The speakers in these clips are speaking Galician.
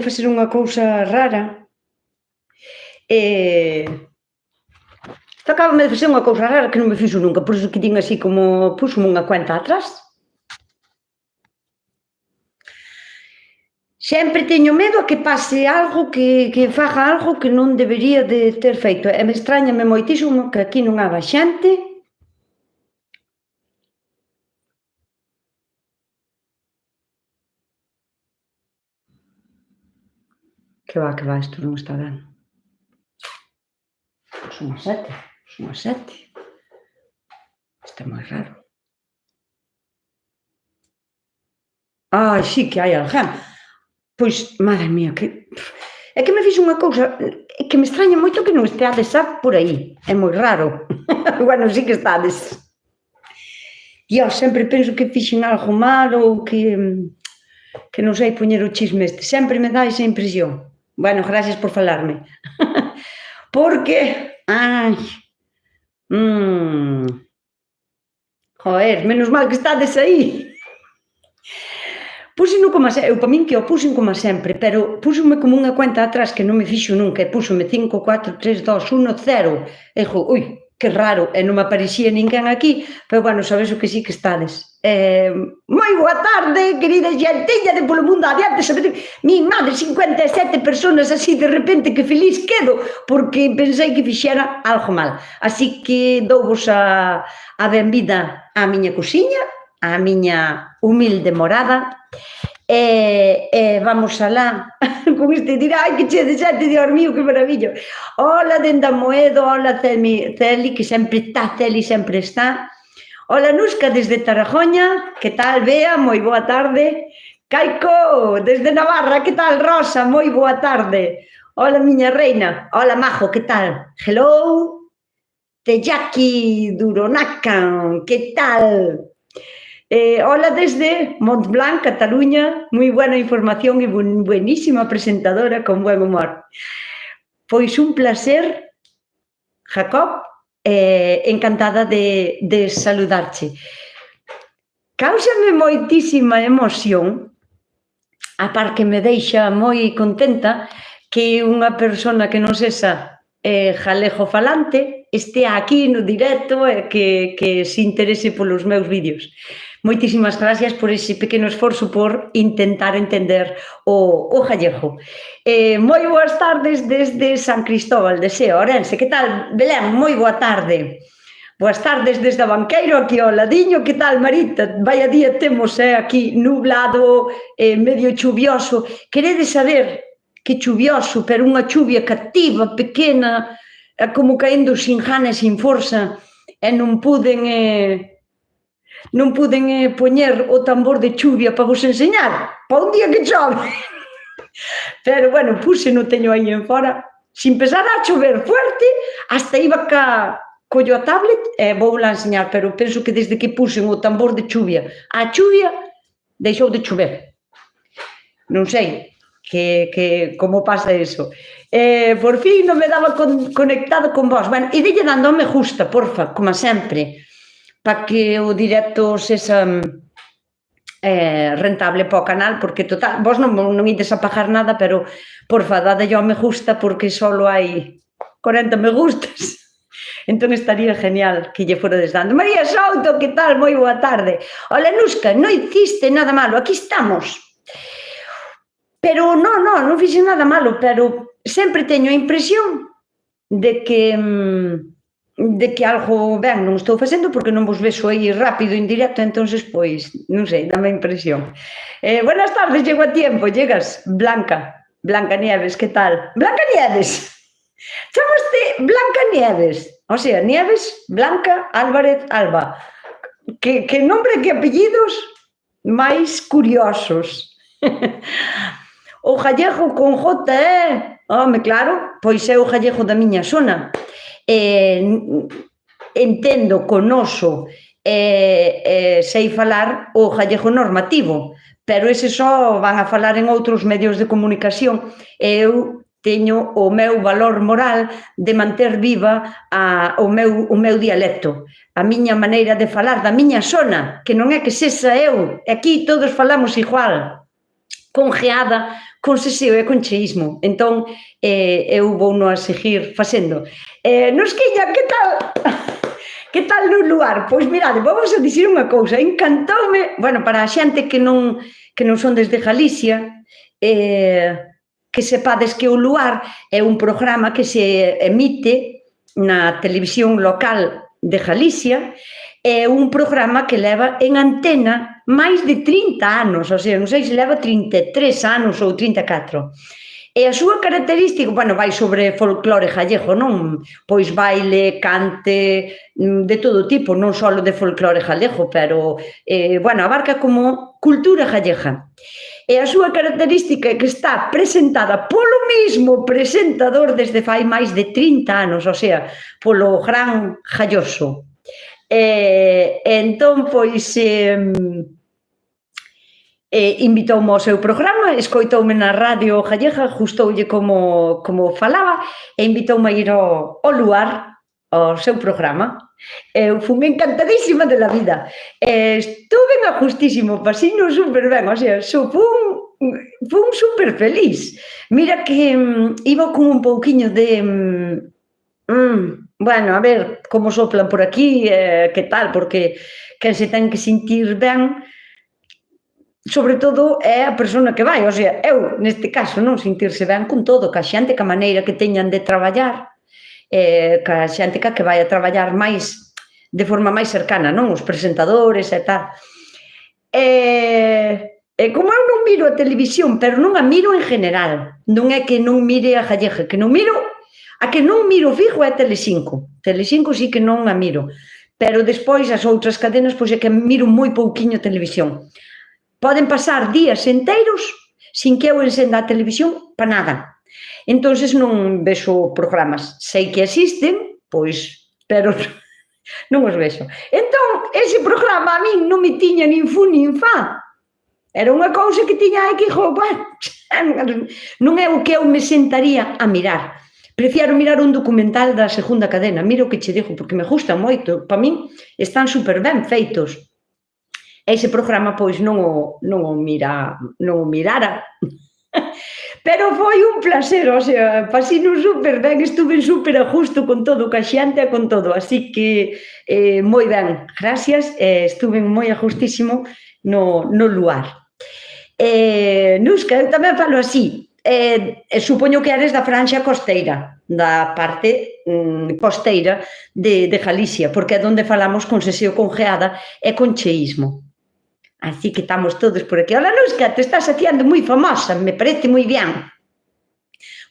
facer unha cousa rara, acábame de facer unha cousa rara que non me fixo nunca, por iso que din así como púxome unha cuenta atrás. Sempre teño medo a que pase algo, que faga algo que non debería de ter feito, e me extrañame moitísimo que aquí non haga xente que va, isto non está ben. Son as 7. Isto é moi raro. Ai, sí que hai alguén. Pois, madre mía, que... É que me fixo unha cousa que me extraña moito que non esteades xa por aí. É moi raro. Bueno, sí que estades. Dios, sempre penso que fixen algo mal ou que non sei poñer o chisme este. Sempre me dá esa impresión. Bueno, gracias por falarme. Porque... Ai... Joder, menos mal que estades aí. Púxeno como sempre, eu para min que o puxen como sempre, pero púxome como unha cuenta atrás que non me fixo nunca, e púxome 5, 4, 3, 2, 1, 0, e dixo, ui, que raro, e non me aparecía ninguén aquí, pero bueno, sabes o que sí que estades. Moi boa tarde, querida xentiña de polo mundo adiante, sabedes, mi madre, 57 personas así de repente, que feliz quedo, porque pensei que fixera algo mal. Así que douvos a benvida á miña cociña, á miña humilde morada, vamos alá con este dirá, ai que che de xente, Dios mío, que maravillo. Hola dende Amoedo, hola Celi, que sempre está, Celi sempre está. Hola Nusca desde Tarajoña, que tal Bea, moi boa tarde. Caico desde Navarra, que tal Rosa, moi boa tarde. Hola miña reina, hola Majo, que tal? Hello, Teyaki Duronacan, que tal? Hola desde Montblanc, Cataluña, moi buena información e buenísima presentadora con buen humor. Pois un placer, Jacob, encantada de saludarche. Cáusame moitísima emoción, a par que me deixa moi contenta que unha persona que non sexa galego falante estea aquí no directo e que se interese polos meus vídeos. Moitísimas gracias por ese pequeno esforzo por intentar entender o gallego. Moi boas tardes desde San Cristóbal de Seo, Ourense. Que tal, Belén? Moi boa tarde. Boas tardes desde a Banqueiro, aquí ao ladiño. Que tal, Marita? Vaya día temos aquí, nublado, medio chuvioso. Queredes saber que chuvioso, pero unha chuvia cativa, pequena, como caendo sin gana e sin forza, e non puden poñer o tambor de chuvia para vos enseñar, para un día que chove. Pero, bueno, no teño aí en fora, sin empezar a chover fuerte, hasta iba collo a tablet e vou lá enseñar, pero penso que desde que puxen o tambor de chuvia a chuvia, deixou de chover. Non sei como pasa eso. Por fin non me daba conectado con vos. Bueno, e delle dando me gusta, porfa, como sempre, para que o directo sexa rentable para o canal, porque total, vos non ides a pagar nada, pero porfa, dadelle ao me gusta, porque só hai 40 me gustas. Entón estaría genial que lle forades dando. María Souto, que tal? Moi boa tarde. Ola, Nusca, non hiciste nada malo, aquí estamos. Pero non fixe nada malo, pero sempre teño a impresión de que algo ben non estou facendo, porque non vos vexo aí rápido en directo, entonces, pois, non sei, dame a impresión. Buenas tardes, chego a tiempo, llegas, Blanca Nieves, que tal? Blanca Nieves, chamaste Blanca Nieves, o sea, Nieves, Blanca, Álvarez, Alba. Que nombre, que apellidos máis curiosos. O gallego con J, home, claro, pois é o gallego da miña zona. Entendo, conoso, sei falar o gallego normativo, pero ese só van a falar en outros medios de comunicación. Eu teño o meu valor moral de manter viva o meu dialecto, a miña maneira de falar da miña zona, que non é que sexa eu, aquí todos falamos igual, con geada, con seseo e con cheísmo. Entón, eu vou no a seguir facendo. Nusquiña, que tal? Que tal no luar? Pois mirade, vamos a dicir unha cousa, encantoume, bueno, para a xente que non son desde Galicia, que sepades que o Luar é un programa que se emite na televisión local de Galicia, é un programa que leva en antena máis de 30 anos, ou sea, non sei se leva 33 anos ou 34. E a súa característica, bueno, vai sobre folclore gallego, non? Pois baile, cante, de todo tipo, non só de folclore gallego, pero, bueno, abarca como cultura gallega. E a súa característica é que está presentada polo mismo presentador desde fai máis de 30 anos, o sea, polo gran Galloso. Entón, pois, invitoume ao seu programa, escoitoume na radio gallega, gustoulle como falaba, e invitoume a ir ao Luar, ao seu programa. Eu fun encantadísima de la vida. Estuve a justísimo, pasino super ben, o sea, fun super feliz. Mira que iba con un pouquiño de... bueno, a ver como soplan por aquí, que tal, porque quen se ten que sentir ben, sobre todo é a persona que vai, o sea, eu, neste caso, non sentirse ben con todo, ca xente, ca maneira que teñan de traballar, ca xente que vai a traballar máis, de forma máis cercana, non? Os presentadores e tal. Como eu non miro a televisión, pero non a miro en general, non é que non mire a gallega, que non miro, a que non miro fijo é Telecinco. Telecinco sí que non a miro, pero despois as outras cadenas, pois é que miro moi pouquiño televisión. Poden pasar días enteiros sin que eu encenda a televisión para nada. Entonces non vexo programas. Sei que existen, pois, pero non os vexo. Entón, ese programa a min non me tiña nin fu nin fa. Era unha cousa que tiña aí que, bueno, non é o que eu me sentaría a mirar. Prefiero mirar un documental da segunda cadena, miro o que che digo, porque me gustan moito. Para min están super ben feitos. Ese programa, pois, non o mirara. Pero foi un placer, o sea, pasino super ben, estuve super a justo con todo, ca xente e con todo, así que moi ben, gracias, estuve moi a justísimo no Luar. Nusca, eu tamén falo así, supoño que eres da franxa costeira, da parte costeira de Galicia, porque é onde falamos con seseo congeada e con cheísmo. Así que estamos todos por aquí. Hola, Nusca, te estás haciendo moi famosa, me parece moi ben.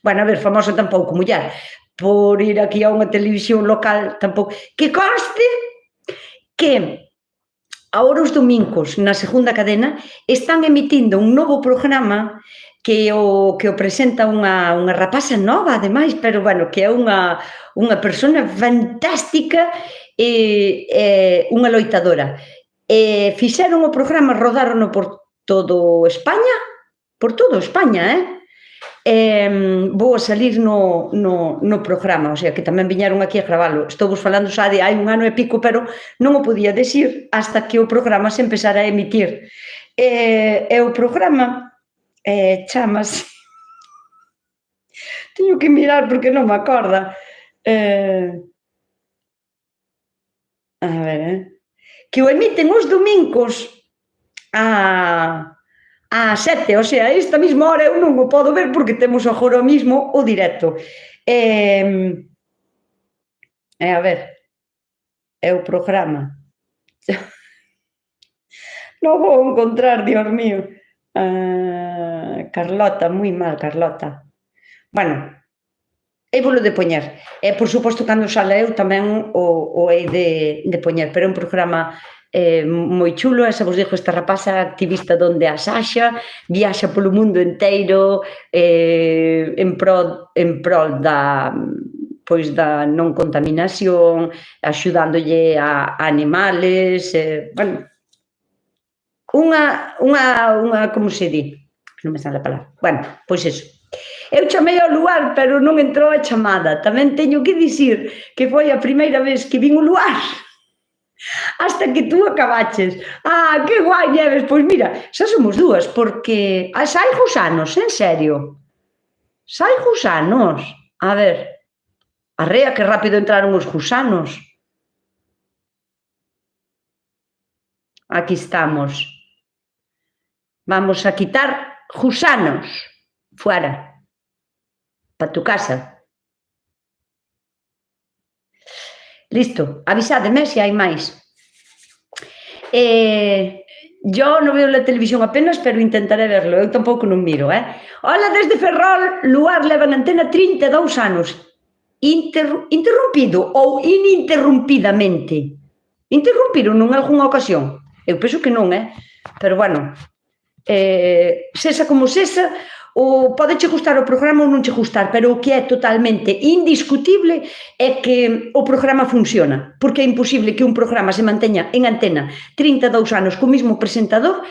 Bueno, a ver, famosa tampouco, muller, por ir aquí a unha televisión local tampouco. Que conste que agora os domingos na segunda cadena están emitindo un novo programa que o presenta unha rapaza nova, ademais, pero, bueno, que é unha persona fantástica e unha loitadora. Fixeron o programa, rodarono por todo España, vou a salir no programa, o sea, que tamén viñeron aquí a gravalo. Estou vos falando xa de hai un ano e pico, pero non o podía decir hasta que o programa se empezara a emitir. E o programa chamase... Teño que mirar porque non me acorda. A ver, que o emiten os domingos a 7, o sea, esta mesma hora eu non o podo ver porque temos agora mismo o directo. A ver, é o programa. Non vou encontrar, Dios mío. Carlota, moi mal, Carlota. Bueno, eu voulo de poñer. Por suposto, cando sale eu tamén o hei de poñer, pero é un programa moi chulo. Esa vos digo, esta rapaza activista donde a Sasha viaxa polo mundo inteiro en prol da non contaminación, axudándolle a animales, bueno, unha, como se di? Non me sale a palabra. Bueno, pois eso. Eu chamei ao Luar, pero non entrou a chamada. Tamén teño que dicir que foi a primeira vez que vin o Luar hasta que tú acabaches. Ah, que guai, Nieves, pois mira, xa somos dúas, porque sai gusanos, en serio. Sai gusanos. A ver, arrea que rápido entraron os gusanos. Aquí estamos. Vamos a quitar gusanos. Fuera. Para tu casa. Listo. Avisádeme se hai máis. Yo non veo la televisión apenas, pero intentaré verlo. Eu tampouco non miro, Hola, desde Ferrol, Luar leva na antena 32 anos. Interrumpido ou ininterrumpidamente? Interrumpiron nun algunha ocasión? Eu penso que non, Pero, bueno, sesa como sesa, podeche gustar o programa ou non che gustar, pero o que é totalmente indiscutible é que o programa funciona, porque é imposible que un programa se manteña en antena 32 anos co mismo presentador,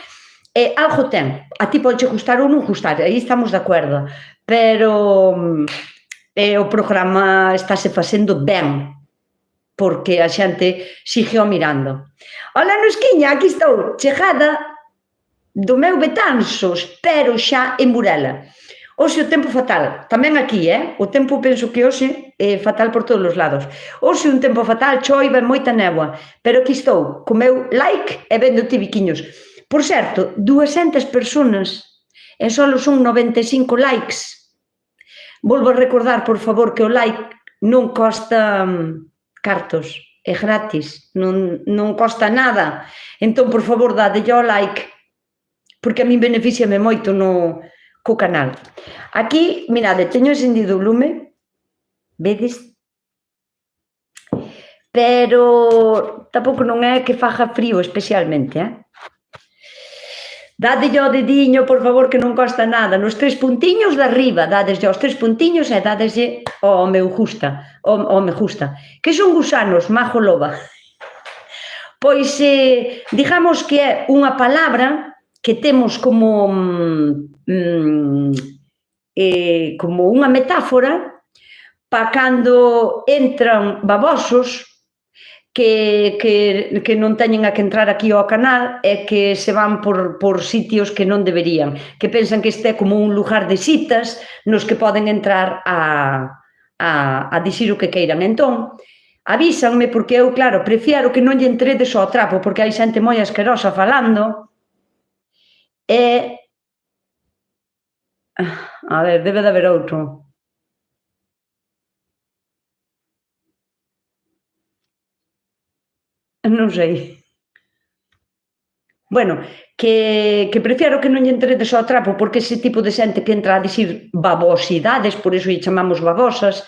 algo ten. A ti podeche gustar ou non gustar, aí estamos de acordo, pero o programa estáse facendo ben, porque a xente sigue o mirando. Hola, Nusquiña, aquí estou, chegada do meu Betanzos, pero xa en Burela. Hoxe o tempo fatal, tamén aquí, O tempo penso que hoxe é fatal por todos os lados. Hoxe un tempo fatal, choiva e moita néboa, pero aquí estou, co meu like e vendo tibiquiños. Por certo, 200 personas e só son 95 likes. Volvo a recordar, por favor, que o like non costa cartos, é gratis, non costa nada. Entón, por favor, dadelle ao like, porque a min beneficiame moito co canal. Aquí, mirade, teño encendido o lume, vedes? Pero tampouco non é que faga frío especialmente, Dadelle ao dediño, por favor, que non costa nada. Nos 3 puntiños de arriba, dadeslle aos 3 puntiños e dadeslle ao me gusta. Que son gusanos, Majo Loba? Pois, digamos que é unha palabra que temos como unha metáfora para cando entran babosos que non teñen a que entrar aquí ao canal e que se van por sitios que non deberían, que pensan que este é como un lugar de citas nos que poden entrar a dicir o que queiran. Entón, avísanme, porque eu, claro, prefiero que non lle entredes ao trapo, porque hai xente moi asquerosa falando. A ver, debe de haber outro. Non sei. Bueno, que prefiero que non lle entredes ao trapo, porque ese tipo de xente que entra a dicir babosidades, por iso lle chamamos babosas,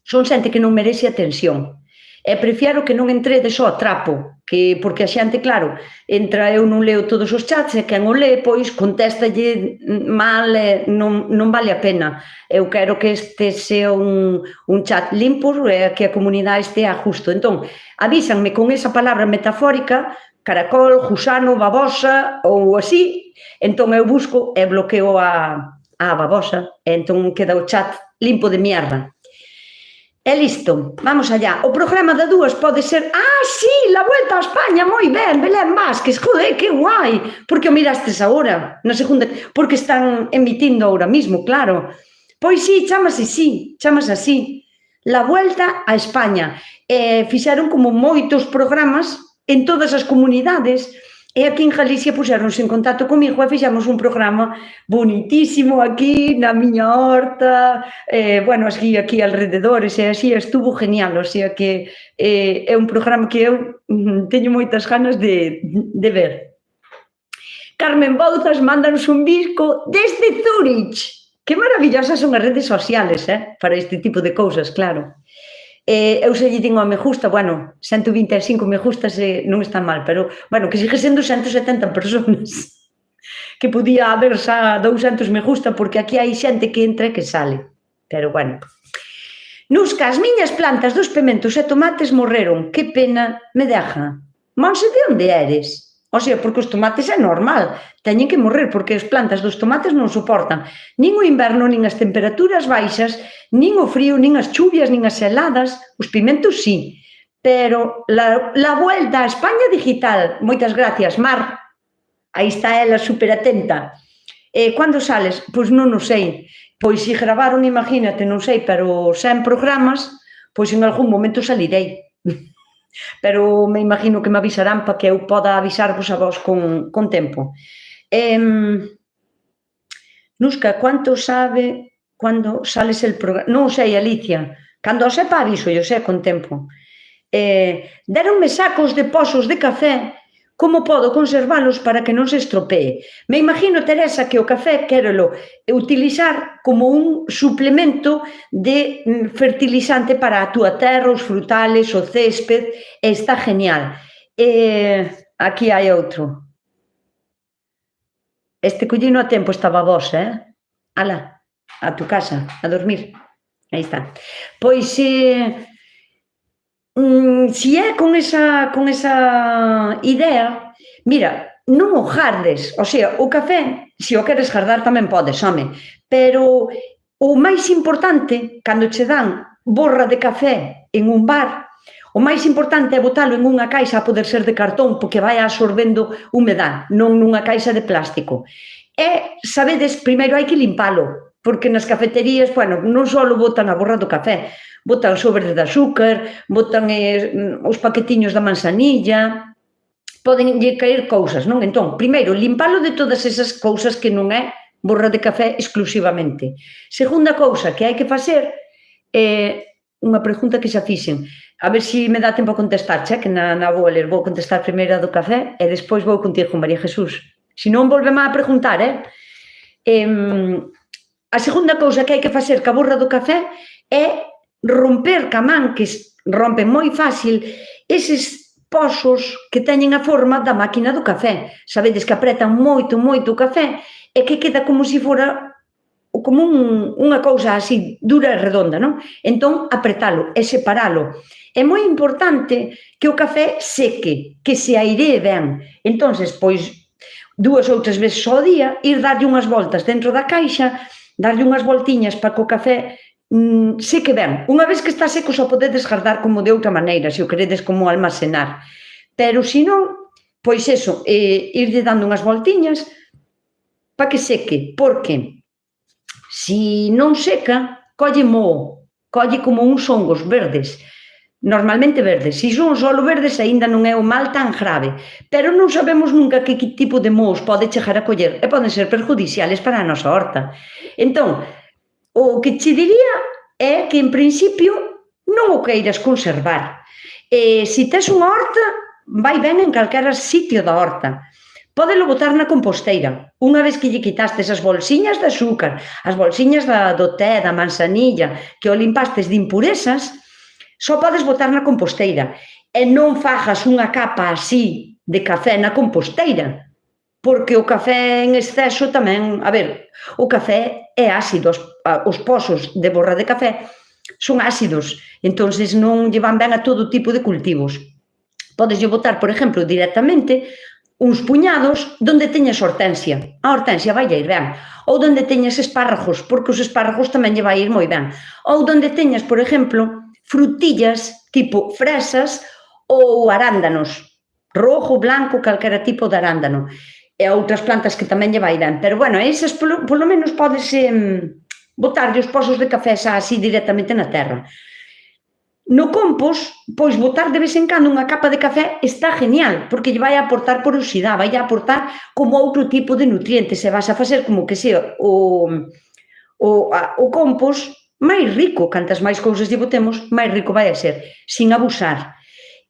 son xente que non merece atención. E prefiero que non entredes ao trapo, porque a xente, claro, entra, eu non leo todos os chats, e quen o lee, pois, contéstalle mal, non vale a pena. Eu quero que este sea un chat limpo e que a comunidade estea a justo. Entón, avísanme con esa palabra metafórica, caracol, gusano, babosa, ou así, entón eu busco e bloqueo a babosa, e entón queda o chat limpo de mierda. E listo, vamos allá. O programa de dúas pode ser... sí, la Vuelta a España, moi ben, Belén Vázquez, joder, que guai. Por que o mirastes agora, na segunda? Porque están emitindo ahora mismo, claro. Pois sí, chamase así. La Vuelta a España. Fixeron como moitos programas en todas as comunidades, e aquí en Galicia puxeronse en contacto comigo e fixemos un programa bonitísimo aquí na miña horta, bueno, así aquí alrededores, e así estuvo genial, o sea que é un programa que eu teño moitas ganas de ver. Carmen Bouzas, mándanos un bisco desde Zúrich. Que maravillosas son as redes sociales, para este tipo de cousas, claro. Eu se lle din ao me gusta, bueno, 125 me gustas non está mal, pero, bueno, que sigue sendo 170 personas, que podía haber xa 200 me gusta, porque aquí hai xente que entra e que sale, pero, bueno. Nusca, as miñas plantas dos pementos e tomates morreron, que pena me deja. Monse, de onde eres? O sea, porque os tomates é normal, teñen que morrer, porque as plantas dos tomates non soportan nin o inverno, nin as temperaturas baixas, nin o frío, nin as chuvias, nin as heladas. Os pimentos sí, pero la vuelta a España digital, moitas gracias, Mar, aí está ela super atenta. Cando sales? Pois non o sei, pois se gravaron, imagínate, non sei, pero 100 programas, pois en algún momento salirei. Pero me imagino que me avisarán para que eu poda avisarvos a vos con tempo. Nuska, ¿cuánto sabe cando sales el programa? Non sei, Alicia, cando o sepa aviso, yo sei con tempo. Deronme sacos de pozos de café, como podo conservalos para que non se estropee? Me imagino, Teresa, que o café quérelo utilizar como un suplemento de fertilizante para a túa terra, os frutales, o césped, está genial. Aquí hai outro. Este collino a tempo estaba vos, Ala, a tu casa, a dormir. Aí está. Pois, si é con esa idea, mira, non o gardes, o sea, o café, se o queres gardar tamén podes, home, pero o máis importante, cando che dan borra de café en un bar, o máis importante é botalo en unha caixa, a poder ser de cartón, porque vai absorbendo humedad, non nunha caixa de plástico. E, sabedes, primeiro hai que limpalo, porque nas cafeterías, bueno, non só botan a borra do café, botan sobres de azúcar, botan os paquetiños da manzanilla, poden caer cousas, non? Entón, primeiro, limpalo de todas esas cousas que non é borra de café exclusivamente. Segunda cousa que hai que facer é unha pregunta que xa fixen. A ver se me dá tempo a contestar, que na vou a ler. Vou contestar primeiro a do café e despois vou contigo, María Jesús. Se non, volveme a preguntar, A segunda cousa que hai que facer ca borra do café é romper ca man, que rompen moi fácil, eses pozos que teñen a forma da máquina do café. Sabedes que apretan moito, moito o café e que queda como se fora como unha cousa así dura e redonda, non? Entón, apretalo e separalo. É moi importante que o café seque, que se airee ben. Entón, pois, 2 ou 3 veces ao día, ir darlle unhas voltas dentro da caixa, darlle unhas voltiñas para que o café seque ben. Unha vez que está seco, só podedes gardar como de outra maneira, se o queredes como almacenar. Pero, se non, pois eso, irlle dando unhas voltiñas para que seque, porque se non seca, colle moho, colle como uns hongos verdes, normalmente verdes. Se son solo verdes, aínda non é o mal tan grave, pero non sabemos nunca que tipo de mohos pode chegar a coller e poden ser perjudiciales para a nosa horta. Entón, o que che diría é que, en principio, non o queiras conservar. Se tes unha horta, vai ben en calquera sitio da horta. Pódelo botar na composteira. Unha vez que lle quitastes as bolsiñas de azúcar, as bolsiñas do té, da manzanilla, que o limpastes de impurezas, só podes botar na composteira. E non fajas unha capa así de café na composteira, porque o café en exceso tamén, a ver, o café é ácido, os pozos de borra de café son ácidos, entón non lle van ben a todo tipo de cultivos. Podes botar, por exemplo, directamente uns puñados donde teñas hortensia. A hortensia vai ir ben. Ou donde teñas espárragos, porque os espárragos tamén lle vai ir moi ben. Ou donde teñas, por exemplo, frutillas tipo fresas ou arándanos, rojo, blanco, calquera tipo de arándano. E outras plantas que tamén lle vai ben. Pero, bueno, esas polo menos podes botarlle os pozos de café xa así directamente na terra. No compost, pois botar de vez en cando unha capa de café está genial, porque lle vai a aportar porosidade, vai a aportar como outro tipo de nutrientes, e vas a facer como que sea o compost máis rico. Cantas máis cousas lle botemos, máis rico vai a ser, sin abusar.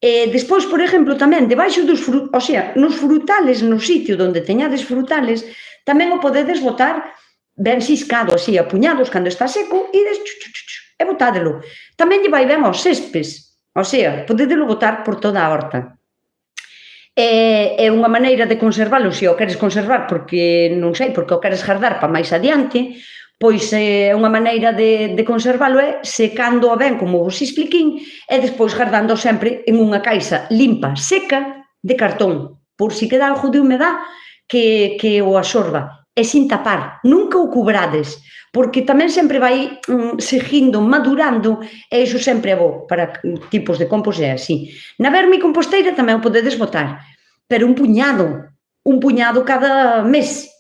Despois, por exemplo, tamén, debaixo dos frutales, o sea, nos frutales, no sitio onde teñades frutales, tamén o podedes botar ben xiscado, así, a puñados, cando está seco, ides e botádelo. Tamén lle vai ben aos céspes, o sea, podedelo botar por toda a horta. É unha maneira de conservalo, se o queres conservar, porque non sei, porque o queres gardar para máis adiante, pois unha maneira de conservalo é secando ben, como vos expliquín, e despois gardando sempre en unha caixa limpa, seca, de cartón, por si queda algo de humedad que o absorba. e sin tapar, nunca o cubrades, porque tamén sempre vai seguindo, madurando, e iso sempre é bo para tipos de compost e así. Na vermicomposteira tamén o podedes botar, pero un puñado cada mes,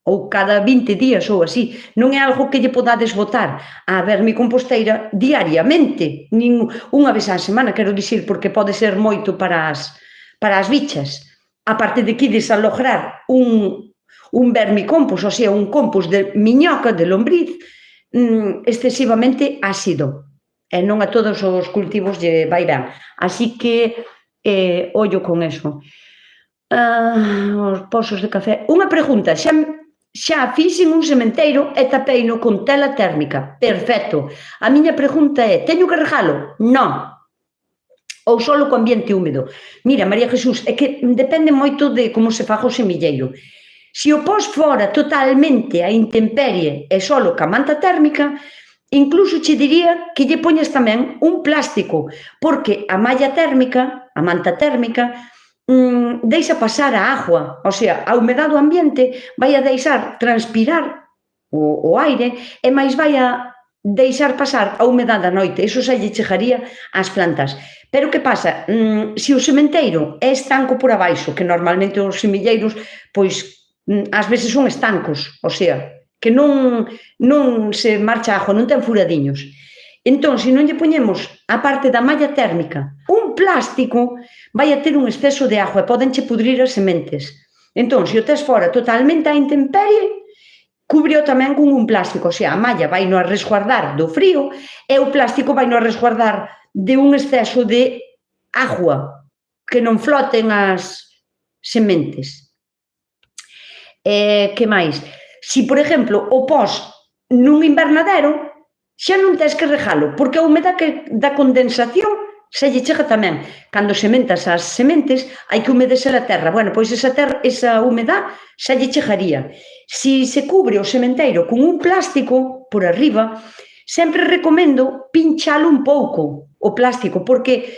ou cada 20 días ou así. Non é algo que lle podades botar a vermicomposteira diariamente, nin unha vez á semana, quero dicir, porque pode ser moito para as bichas. A parte de que ides a lograr un vermicompost, ou sea, un compost de miñoca, de lombriz, excesivamente ácido. E non a todos os cultivos lle vai ben. Así que, ollo con eso. Os pozos de café. Unha pregunta, xa fixen un sementeiro e tapeino con tela térmica. Perfecto. A miña pregunta é, teño que regalo? Non. Ou solo co ambiente húmedo? Mira, María Jesús, é que depende moito de como se faga o semilleiro. Se o pos fora totalmente a intemperie e solo ca manta térmica, incluso che diría que lle poñas tamén un plástico, porque a malla térmica, a manta térmica, deixa pasar a agua, o sea, a humedade do ambiente vai a deixar transpirar o aire e máis vai a deixar pasar a humedade da noite, iso xa lle chegaría ás plantas. Pero que pasa? Se o sementeiro é estanco por abaixo, que normalmente os semilleiros, pois, ás veces son estancos, o sea, que non se marcha agua, non ten furadiños. Entón, se non lle poñemos a parte da malla térmica un plástico, vai a ter un exceso de agua e podenche pudrir as sementes. Entón, se o tes fora totalmente a intemperie, cúbreo tamén con un plástico, o sea, a malla vai no a resguardar do frío e o plástico vai no a resguardar de un exceso de agua, que non floten as sementes. Que máis? Se, por exemplo, o pos nun invernadero, xa non tes que regalo, porque a humedade da condensación xa lle chega tamén. Cando sementas as sementes, hai que humedecer a terra. Bueno, pois esa humedade xa lle chegaría. Se se cubre o sementeiro con un plástico por arriba, sempre recomendo pinchalo un pouco, o plástico, porque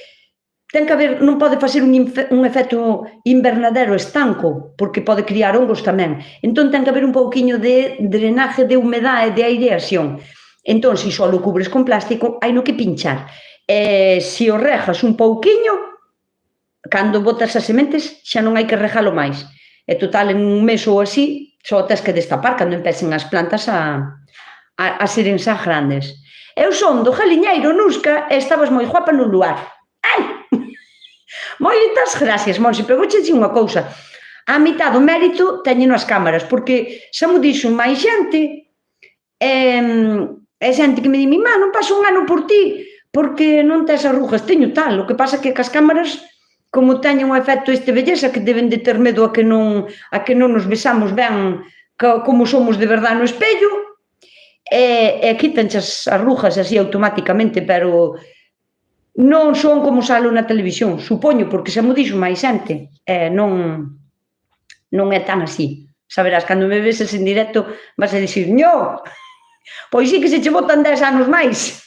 ten que haber, non pode facer un efecto invernadero estanco, porque pode criar hongos tamén. Entón, ten que haber un pouquiño de drenaje de humedade e de aireación. Entón, se só o cubres con plástico, hai no que pinchar. Se o regas un pouquiño, cando botas as sementes, xa non hai que regalo máis. E total, en un mes ou así, só tes que destapar cando empecen as plantas a seren xa grandes. Eu son do Galiñeiro, Nusca, e estabas moi guapa no luar. Ai! Moitas gracias, Monse, pero vouche dicir unha cousa. A mitad do mérito teñen as cámaras, porque xa mo dixo máis xente, é xente que me di, mimá, non paso un ano por ti, porque non tes arrugas, teño tal, o que pasa que as cámaras, como teñen o efecto este belleza, que deben de ter medo a que non nos besamos ben como somos de verdade no espello, e quítanche as arrugas así automáticamente, pero non son como salo na televisión, supoño, porque xa mo dixo máis xente, non é tan así. Saberás, cando me veses en directo, vas a dicir, ño, pois sí que se che botan 10 anos máis.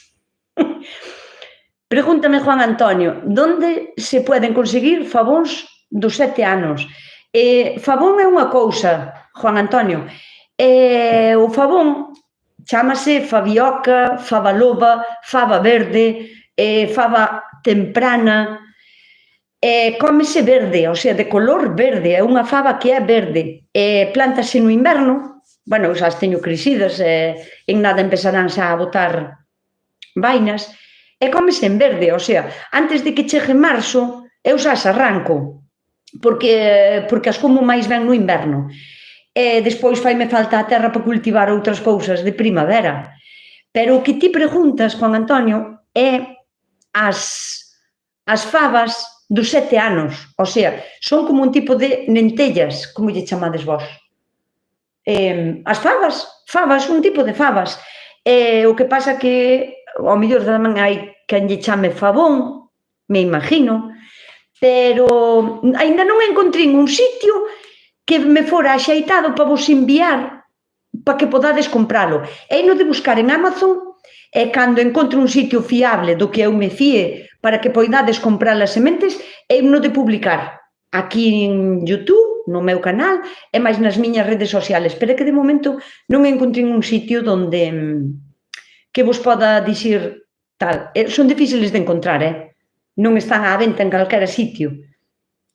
Pregúntame, Juan Antonio, donde se poden conseguir fabóns dos 7 anos? Fabón é unha cousa, Juan Antonio. O fabón chámase fabioca, fava loba, fava verde, fava temprana, cómese verde, o sea, de color verde, é unha fava que é verde, plántase no inverno, bueno, xa as teño crecidas, en nada empezarán xa a botar vainas, e cómese en verde, o sea, antes de que chegue marzo, eu xa as arranco, porque as como máis ben no inverno. E despois faime falta a terra para cultivar outras cousas de primavera. Pero o que ti preguntas, Juan Antonio, é as fabas dos 7 anos, o sea, son como un tipo de lentellas, como lle chamades vos. As fabas, un tipo de fabas. O que pasa que ao mellor tamén hai quen lle chame fabón, me imagino, pero aínda non encontrei un sitio que me fora axeitado para vos enviar para que podades compralo. E no de buscar en Amazon, e cando encontro un sitio fiable do que eu me fíe para que poidades comprar as sementes, eu no de publicar aquí en YouTube, no meu canal e máis nas miñas redes sociales, pero é que de momento non encontrei un sitio onde que vos poda dicir tal. Son difíciles de encontrar, non están á venta en calquera sitio.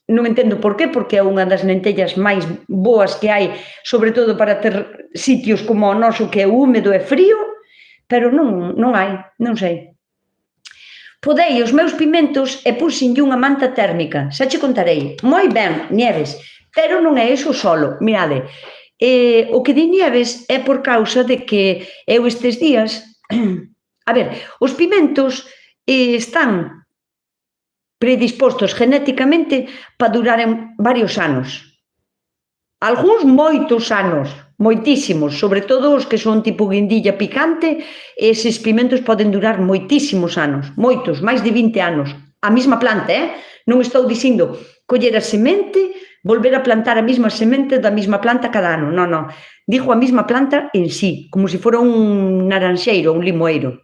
Non entendo por qué, porque é unha das lentellas máis boas que hai, sobre todo para ter sitios como o noso que é húmedo e frío, pero non hai, non sei. Podei os meus pimentos e puxenlle unha manta térmica, xa che contarei. Moi ben, Nieves, pero non é iso solo. Mirade, o que di Nieves é por causa de que eu estes días... A ver, os pimentos están predispostos genéticamente para duraren varios anos. Algúns moitos anos, moitísimos, sobre todo os que son tipo guindilla picante, eses pimentos poden durar moitísimos anos, moitos, máis de 20 anos. A mesma planta, non estou dicindo coller a semente, volver a plantar a mesma semente da mesma planta cada ano, non. Digo a mesma planta en sí, como se fora un naranxeiro, un limoeiro.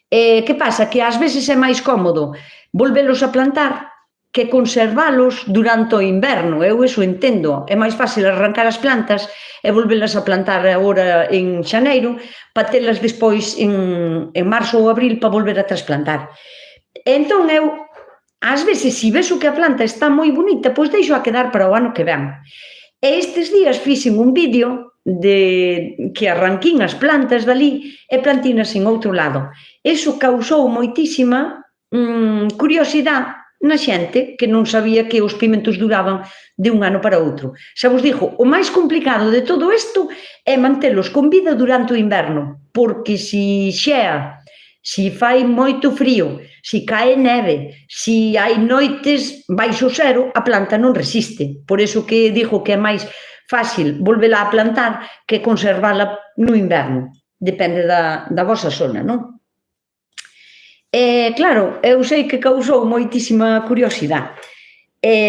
Que pasa? Que ás veces é máis cómodo volvelos a plantar que conservalos durante o inverno. Eu iso entendo. É máis fácil arrancar as plantas e volvelas a plantar agora en xaneiro para telas despois en marzo ou abril para volver a trasplantar. Entón eu, ás veces, se vexo que a planta está moi bonita, pois deixo a quedar para o ano que ven. E estes días fixen un vídeo de que arranquín as plantas dali e plantinas en outro lado. Iso causou moitísima curiosidade na xente que non sabía que os pimentos duraban de un ano para outro. Xa vos digo, o máis complicado de todo isto é mantelos con vida durante o inverno, porque se xea, se fai moito frío, se cae neve, se hai noites baixo cero, a planta non resiste. Por iso que digo que é máis fácil volvela a plantar que conservala no inverno. Depende da vosa zona, non? Claro, eu sei que causou moitísima curiosidade.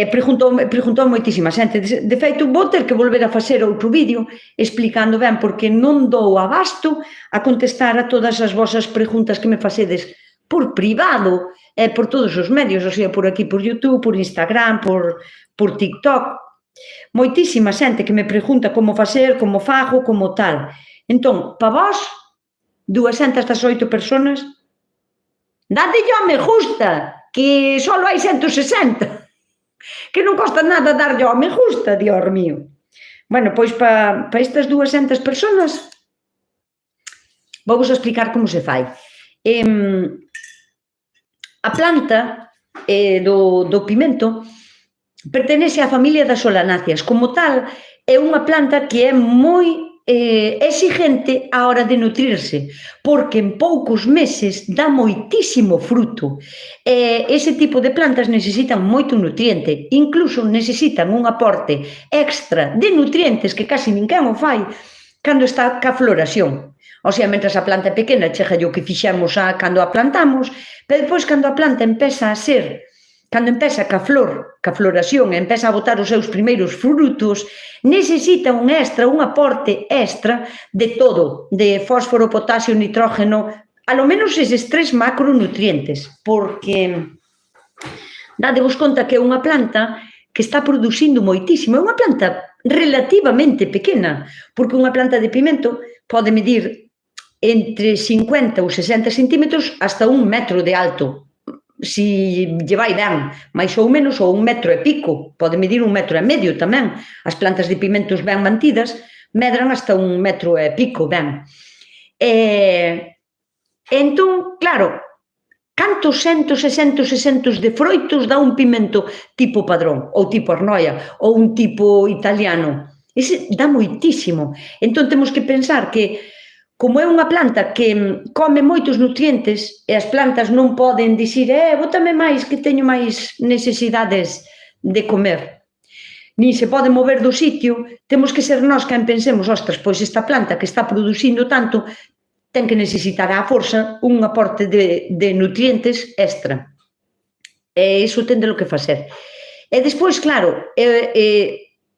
Preguntou moitísima xente. De feito, vou ter que volver a facer outro vídeo explicando ben, porque non dou abasto a contestar a todas as vosas preguntas que me facedes por privado, por todos os medios, o sea, por aquí, por YouTube, por Instagram, por TikTok. Moitísima xente que me pregunta como facer, como fago, como tal. Entón, pa vos, 208 personas, dadelle ao me gusta, que só hai 160, que non costa nada darlle ao me gusta, Dios mío. Bueno, pois para estas 200 personas vou-vos explicar como se fai. A planta do pimento pertenece á familia das solanáceas. Como tal, é unha planta que é moi exigente á hora de nutrirse, porque en poucos meses dá moitísimo fruto. Ese tipo de plantas necesitan moito nutriente, incluso necesitan un aporte extra de nutrientes que casi ninguén o fai cando está ca floración. O sea, mentras a planta é pequena, chega o que fixemos cando a plantamos, pero depois cando a planta empeza a ser... Cando empeza ca floración e empeza a botar os seus primeiros frutos, necesita un aporte extra de todo, de fósforo, potasio, nitrógeno, alo menos eses 3 macronutrientes, porque dadevos conta que é unha planta que está producindo moitísimo, é unha planta relativamente pequena, porque unha planta de pimento pode medir entre 50 ou 60 centímetros hasta 1 metro de alto. Si lle vai ben, máis ou menos, ou 1 metro e pico, pode medir 1 metro e medio tamén. As plantas de pimentos ben mantidas medran hasta 1 metro e pico ben. Entón, claro, cantos centos e centos e centos de froitos dá un pimento tipo padrón, ou tipo arnoia, ou un tipo italiano? Ese dá moitísimo. Entón temos que pensar que como é unha planta que come moitos nutrientes e as plantas non poden dicir bótame máis que teño máis necesidades de comer, nin se pode mover do sitio, temos que ser nós quen pensemos, ostras, pois esta planta que está producindo tanto ten que necesitar á forza un aporte de nutrientes extra. E iso ten de lo que facer. E despois, claro,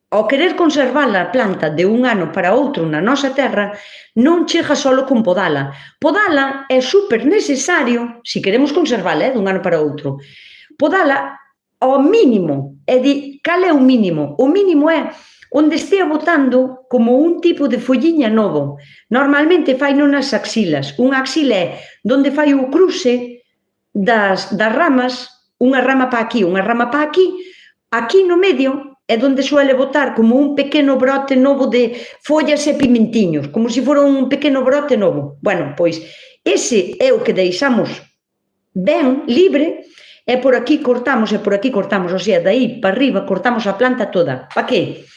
ao querer conservar a planta de un ano para outro na nosa terra, non chega só con podala. Podala é super necesario, se queremos conservala dun ano para outro. Podala ao mínimo. Cal é o mínimo? O mínimo é onde estea botando como un tipo de folliña novo. Normalmente fai non nas axilas. Unha axila é onde fai o cruce das ramas, unha rama para aquí, unha rama para aquí. Aquí no medio é onde suele botar como un pequeno brote novo de follas e pimentiños, como se fora un pequeno brote novo. Bueno, pois ese é o que deixamos ben libre, e por aquí cortamos, o sea, daí para arriba cortamos a planta toda. Para que?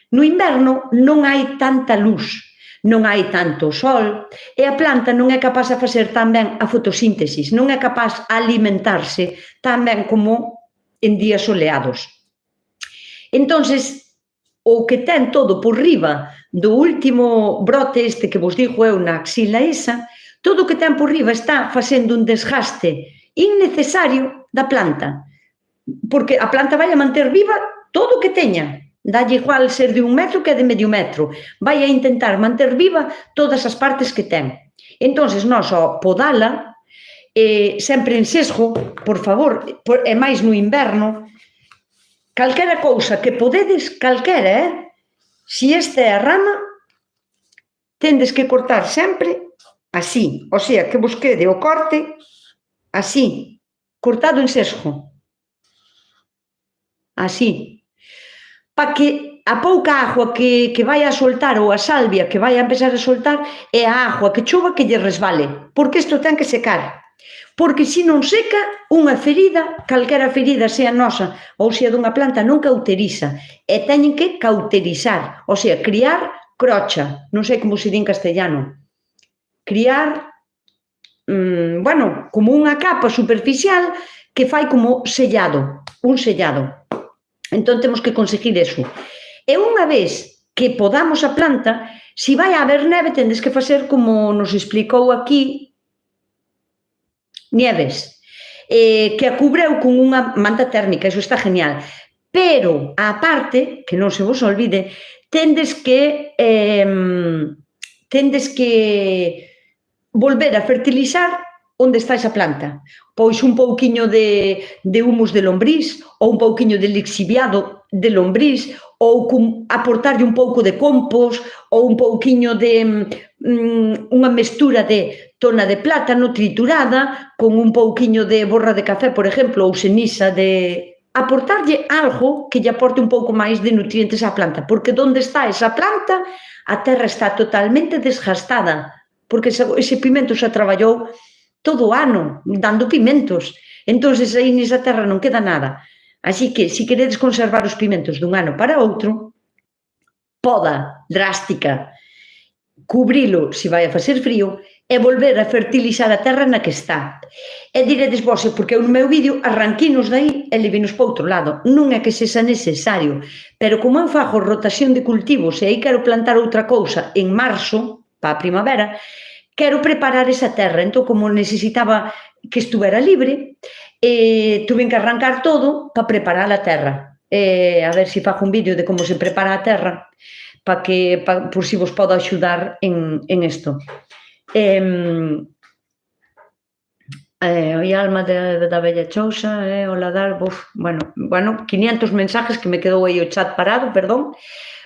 No inverno non hai tanta luz, non hai tanto sol, e a planta non é capaz de facer tan ben a fotosíntesis, non é capaz de alimentarse tan ben como en días soleados. Entonces, o que ten todo por riba do último brote este que vos digo eu na axila esa, todo o que ten por riba está facendo un desgaste innecesario da planta, porque a planta vai a manter viva todo o que teña, dalle igual ser de 1 metro que de medio metro, vai a intentar manter viva todas as partes que ten. Entonces, nós ao podala, sempre en sesgo, por favor, e máis no inverno, calquera cousa que podedes, calquera, se esta é a rama, tendes que cortar sempre así, o sea, que vos quede o corte así, cortado en sesgo. Así. Para que a pouca agua que vai a soltar ou a salvia que vai a empezar a soltar é a agua que chova que lle resvale, porque isto ten que secar. Porque se non seca, unha ferida, calquera ferida, sea nosa ou sea dunha planta, non cauteriza. E teñen que cauterizar, o sea, criar crocha, non sei como se di en castellano. Criar, bueno, como unha capa superficial que fai como sellado, un sellado. Entón temos que conseguir eso. E unha vez que podamos a planta, se vai a haber neve, tendes que facer como nos explicou aquí Nieves, que a cubreu con unha manta térmica, iso está genial. Pero, á parte, que non se vos olvide, tendes que volver a fertilizar onde está esa planta. Pois un pouquiño de humus de lombriz, ou un pouquiño de lixiviado de lombriz, ou aportarlle un pouco de compost, ou un pouquiño de unha mestura de tona de plátano triturada, con un pouquiño de borra de café, por exemplo, ou ceniza de... Aportarlle algo que lle aporte un pouco máis de nutrientes á planta, porque onde está esa planta, a terra está totalmente desgastada, porque ese pimento xa traballou todo o ano, dando pimentos. Entón, aí nesa terra non queda nada. Así que, se queredes conservar os pimentos dun ano para outro, poda drástica, cubrilo se vai a facer frío e volver a fertilizar a terra na que está. E diredes vos, porque eu no meu vídeo arranquinos dai e levinos para outro lado. Non é que sexa necesario, pero como eu fago rotación de cultivos e aí quero plantar outra cousa en marzo, para a primavera, quero preparar esa terra. Entón, como necesitaba que estuvera libre, tuve que arrancar todo para preparar a terra. A ver se fago un vídeo de como se prepara a terra, por si vos podo axudar en isto. Oi alma da bella chousa, o ladar, bueno, 500 mensajes que me quedou aí o chat parado, perdón.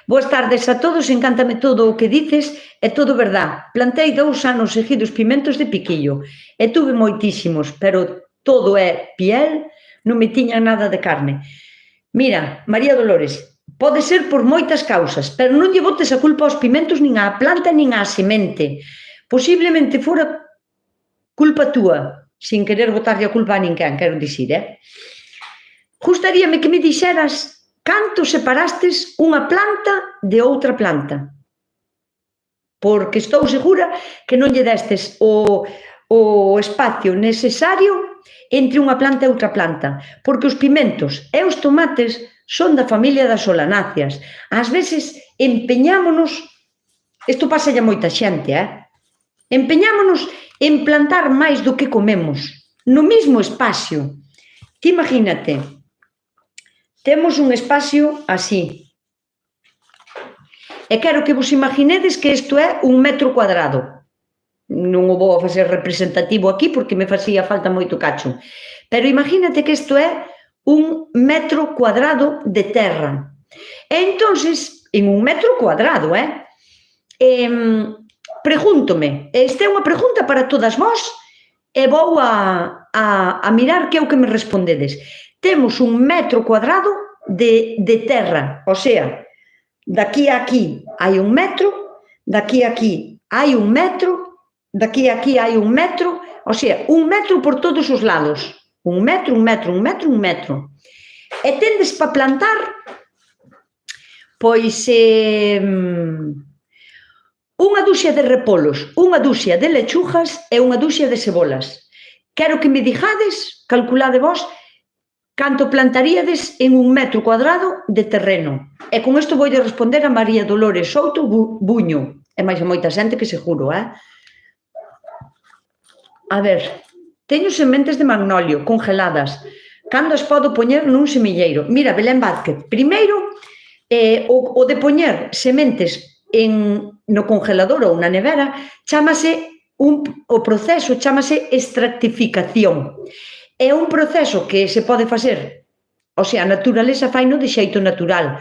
Boas tardes a todos, encántame todo o que dices, é todo verdad. Plantei 2 anos seguidos pimentos de piquillo e tuve moitísimos, pero todo é piel, non me tiña nada de carne. Mira, María Dolores, pode ser por moitas causas, pero non lle botes a culpa aos pimentos, nin á planta, nin á semente. Posiblemente fora culpa túa, sin querer botarlle a culpa a ninguén, quero dicir, Gustaríame que me dixeras canto separastes unha planta de outra planta. Porque estou segura que non lle destes o espacio necesario entre unha planta e outra planta. Porque os pimentos e os tomates son da familia das solanáceas. Ás veces empeñámonos, isto pasa a moita xente, empeñámonos en plantar máis do que comemos, no mesmo espacio. Ti imagínate, temos un espacio así, e quero que vos imaginedes que isto é 1 metro cuadrado. Non o vou a facer representativo aquí porque me facía falta moito cacho, pero imagínate que isto é un metro cuadrado de terra. E entonces, en un metro cuadrado, pregúntome, esta é unha pregunta para todas vós, e vou a mirar que é o que me respondedes. Temos un metro cuadrado de terra, o sea, daqui a aquí hai un metro, daqui a aquí hai un metro, daqui a aquí hai un metro, o sea, un metro por todos os lados. Un metro, un metro, un metro, un metro. E tendes para plantar, pois, unha duxia de repolos, unha duxia de lechugas e unha duxia de cebolas. Quero que me digades, calculade vos, canto plantaríades en un metro cuadrado de terreno. E con isto vou responder a María Dolores Souto Buño. E máis a moita xente que seguro, A ver, teño sementes de magnolio congeladas. Cando as podo poñer nun semilleiro? Mira, Belén Vázquez, primeiro, o de poñer sementes no congelador ou na nevera, o proceso chamase extractificación. É un proceso que se pode facer, o sea, a naturaleza faino de xeito natural,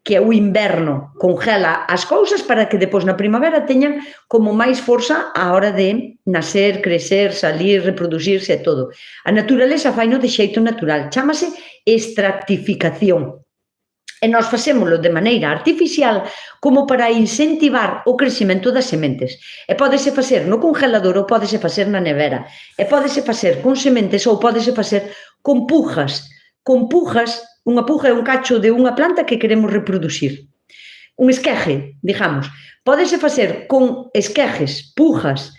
que o inverno congela as cousas para que depois na primavera teñan como máis forza á hora de nacer, crecer, salir, reproducirse e todo. A naturaleza faino de xeito natural, chamase extractificación. E nós facémolo de maneira artificial como para incentivar o crecimento das sementes. E pódese facer no congelador ou pódese facer na nevera. E pódese facer con sementes ou pódese facer con pujas. Con pujas, unha puja é un cacho de unha planta que queremos reproducir. Un esqueje, digamos. Pódese facer con esquejes, pujas,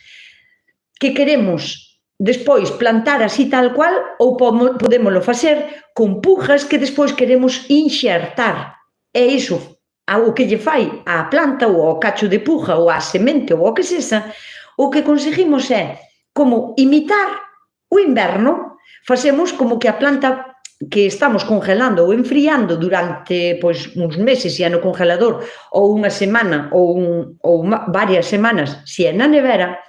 que queremos despois plantar así tal cual, ou podémolo facer con pujas que despois queremos inxertar. E iso, o que lle fai á planta ou ao cacho de puja ou á semente ou ao que sexa, o que conseguimos é como imitar o inverno. Facemos como que a planta que estamos congelando ou enfriando durante uns meses, se é no congelador, ou unha semana ou varias semanas, se é na nevera,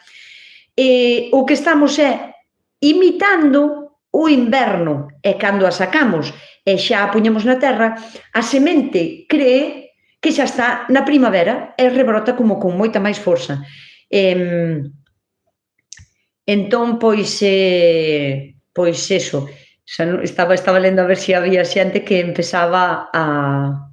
o que estamos é imitando o inverno, e cando a sacamos e xa a poñemos na terra, a semente cree que xa está na primavera e rebrota como con moita máis forza. Entón, pois eso, estaba lendo a ver se había xente que empezaba a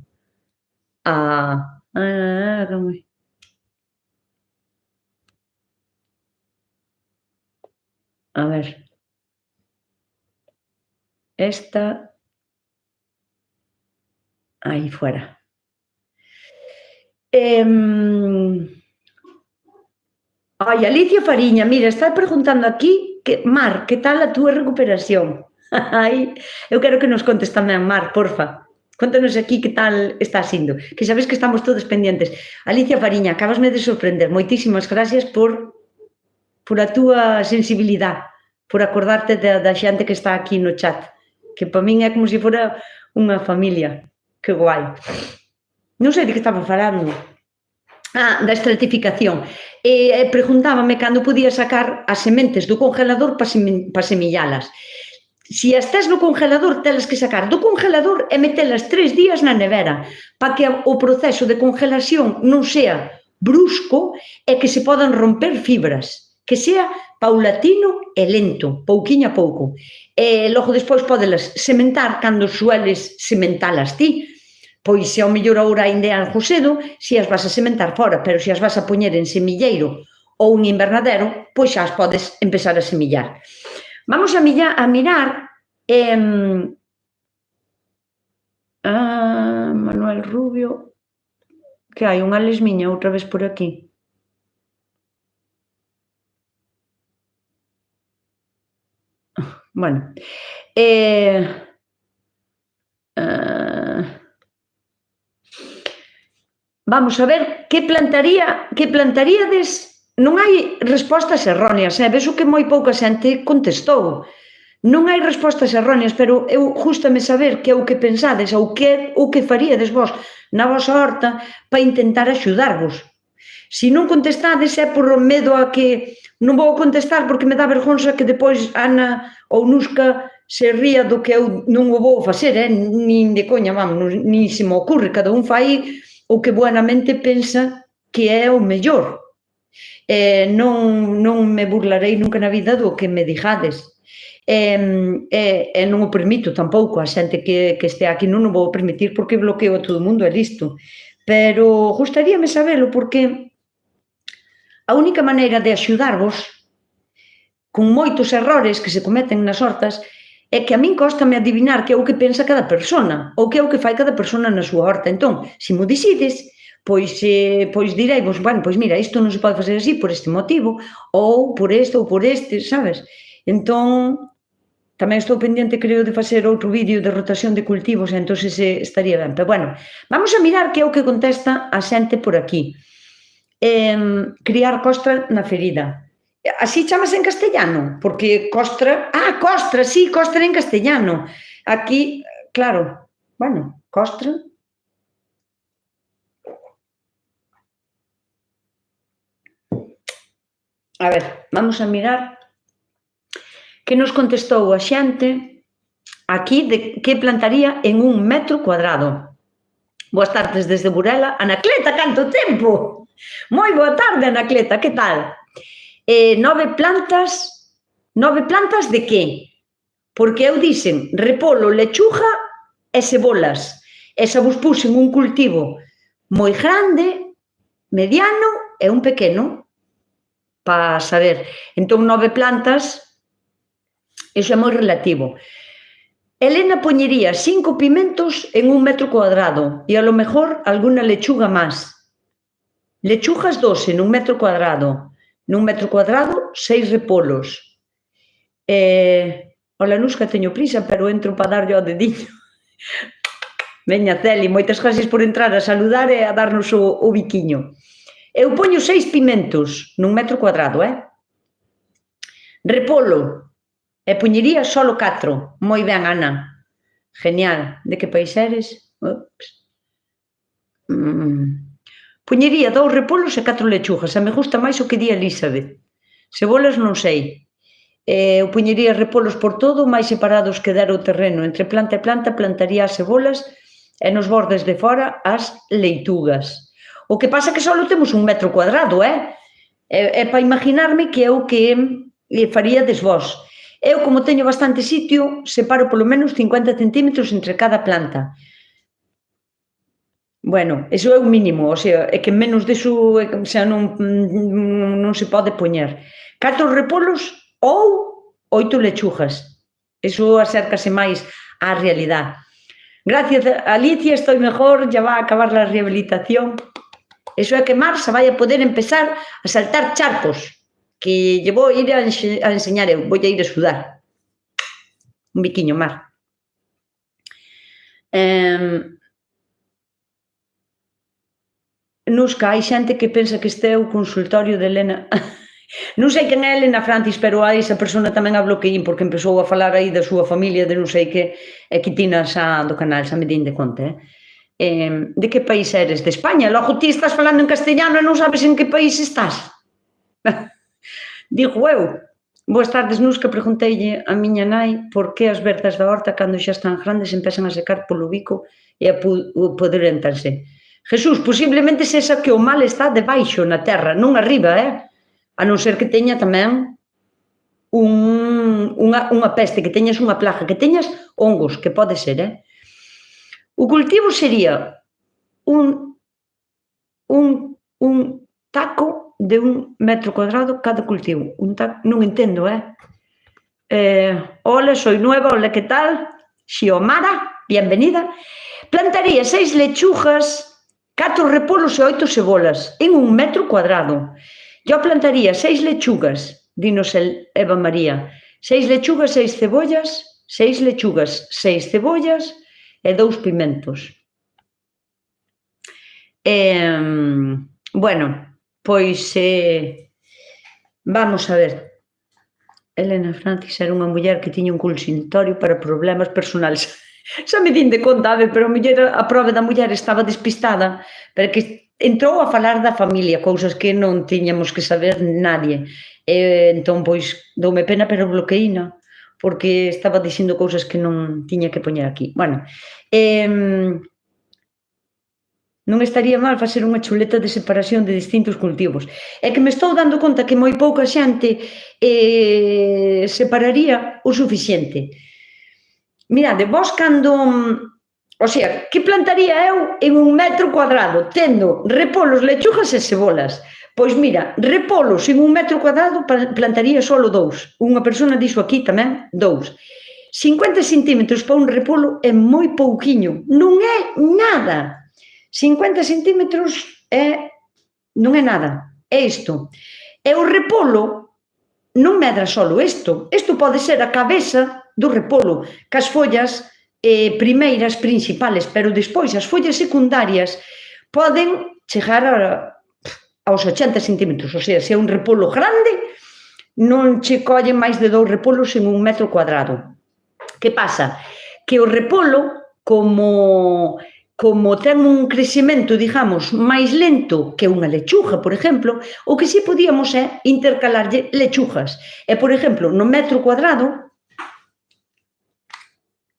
ver, esta, aí fuera. Alicia Fariña, mira, está preguntando aquí, Mar, que tal a túa recuperación? Eu quero que nos contes tamén, Mar, porfa. Contanos aquí que tal está sindo, que sabes que estamos todos pendientes. Alicia Fariña, acabasme de sorprender. Moitísimas gracias por a túa sensibilidade, por acordarte da xente que está aquí no chat, que para min é como se fora unha familia. Que guai. Non sei de que estaba falando. Da estratificación. Preguntábame cando podía sacar as sementes do congelador para semillalas. Se as tes no congelador, telas que sacar do congelador e metelas 3 días na nevera, para que o proceso de congelación non sea brusco e que se podan romper fibras, que sea paulatino e lento, pouquiño a pouco. E logo despois podelas sementar cando sueles sementalas ti. Pois se ao mellor agora ainda é algo cedo, se as vas a sementar fora, pero se as vas a poñer en semilleiro ou en invernadero, pois xa as podes empezar a semillar. Vamos a mirar Manuel Rubio, que hai unha lesmiña outra vez por aquí. Bueno, vamos a ver que plantaríades. Non hai respostas erróneas, ves o que moi pouca xente contestou. Non hai respostas erróneas, pero eu gústame saber que é o que pensades ou que é o que faríades vos na vosa horta para intentar axudarvos. Se non contestades é por medo a que non vou contestar porque me dá vergonza que depois Ana ou Nusca se ría do que eu non o vou facer, nin de coña, vamos, nin se me ocurre, cada un fai o que buenamente pensa que é o mellor. Non me burlarei nunca na vida do que me digades. Non o permito tampouco, a xente que este aquí non o vou permitir porque bloqueo a todo o mundo, é listo. Pero gustaríame sabelo porque a única maneira de axudarvos con moitos errores que se cometen nas hortas é que a min cóstame adivinar que é o que pensa cada persona ou que é o que fai cada persona na súa horta. Entón, se mo decides, pois direivos, bueno, pois mira, isto non se pode facer así por este motivo ou por este, sabes? Entón, tamén estou pendiente, creo, de facer outro vídeo de rotación de cultivos, entón estaría ben. Pero, bueno, vamos a mirar que é o que contesta a xente por aquí. Criar costra na ferida. Así chamase en castellano, porque costra... costra, sí, costra en castellano. Aquí, claro, bueno, costra... A ver, vamos a mirar que nos contestou a xente aquí de que plantaría en 1 metro cuadrado. Boas tardes desde Burela. Anacleta, canto tempo! Moi boa tarde, Anacleta, que tal? 9 plantas de que? Porque eu dixen repolo, lechuga e cebolas. Esa vos puxen un cultivo moi grande, mediano e un pequeno, para saber. Entón, 9 plantas, iso é moi relativo. Elena poñería 5 pimentos en 1 metro cuadrado e a lo mejor alguna lechuga máis. Lechugas 12 nun metro cuadrado. Nun metro cuadrado, 6 repolos. Ola, Nusca, teño prisa, pero entro para darlle ao dediño. Veña, Celi, moitas gracias por entrar a saludar e a darnos o biquiño. Eu poño 6 pimentos nun metro cuadrado, Repolo, e poñería solo 4. Moi ben, Ana. Genial. De que país eres? Poñería 2 repolos e 4 lechugas. A me gusta máis o que di Elizabeth. Cebolas non sei. Eu poñería repolos por todo, máis separados que dera o terreno. Entre planta e planta plantaría as cebolas e nos bordes de fora as leitugas. O que pasa que só temos 1 metro cuadrado, É para imaginarme que é o que faríades vós. Eu, como teño bastante sitio, separo polo menos 50 centímetros entre cada planta. Bueno, iso é o mínimo, o sea, é que menos deso non se pode poñer. 4 repolos ou 8 lechugas. Iso acércase máis á realidade. Gracias, Alicia, estou mellor, ya va a acabar a rehabilitación. Iso é que Marsa vai a poder empezar a saltar charcos, que lle vou ir a enseñar eu, vou a ir a estudar. Un biquiño, Mar. Nusca, hai xente que pensa que este é o consultorio de Elena. Non sei quen é Elena Francis, pero a esa persona tamén a bloqueín porque empezou a falar aí da súa familia, de non sei que, e que tina xa do canal, xa me din de conta, De que país eres? De España? Logo ti estás falando en castellano e non sabes en que país estás? Digo eu. Boas tardes, Nusca, pregunteille a miña nai por que as verzas da horta cando xa están grandes empezan a secar polo bico e a pudrentarse. Jesús, posiblemente sexa que o mal está debaixo na terra, non arriba, A non ser que teña tamén unha peste, que teñas unha plaga, que teñas hongos, que pode ser, O cultivo sería un taco de 1 metro cuadrado cada cultivo. Non entendo, Hola, soy nueva, hola, ¿qué tal? Xiomara, bienvenida. Plantaría 6 lechugas, 4 repolos e 8 cebolas en 1 metro cuadrado. Yo plantaría 6 lechugas, dinos Eva María. 6 lechugas, 6 cebollas, 6 lechugas, 6 cebollas e 2 pimentos. Bueno, pois vamos a ver. Elena Francis era unha muller que tiña un consultorio para problemas personais. Xa me din de conta, pero a prova da muller estaba despistada, pero que entrou a falar da familia, cousas que non tiñamos que saber nadie. Entón, pois, doume pena, pero bloqueína, porque estaba dicindo cousas que non tiña que poñer aquí. Bueno, non estaría mal facer unha chuleta de separación de distintos cultivos. É que me estou dando conta que moi pouca xente separaría o suficiente. Mirade, vos cando... O sea, que plantaría eu en 1 metro cuadrado, tendo repolos, lechugas e cebolas? Pois mira, repolos en 1 metro cuadrado plantaría solo 2. Unha persona dixo aquí tamén 2. 50 centímetros para un repolo é moi pouquiño, non é nada. 50 centímetros non é nada, é isto. E o repolo non medra solo isto pode ser a cabeza do repolo, cas follas primeiras principales, pero despois as follas secundarias poden chegar aos 80 centímetros, o sea, se é un repolo grande, non che collen máis de 2 repolos en 1 metro cuadrado. Que pasa? Que o repolo, como ten un crecemento, digamos, máis lento que unha lechuga, por exemplo, o que si podíamos é intercalarlle lechugas. E, por exemplo, no metro cuadrado,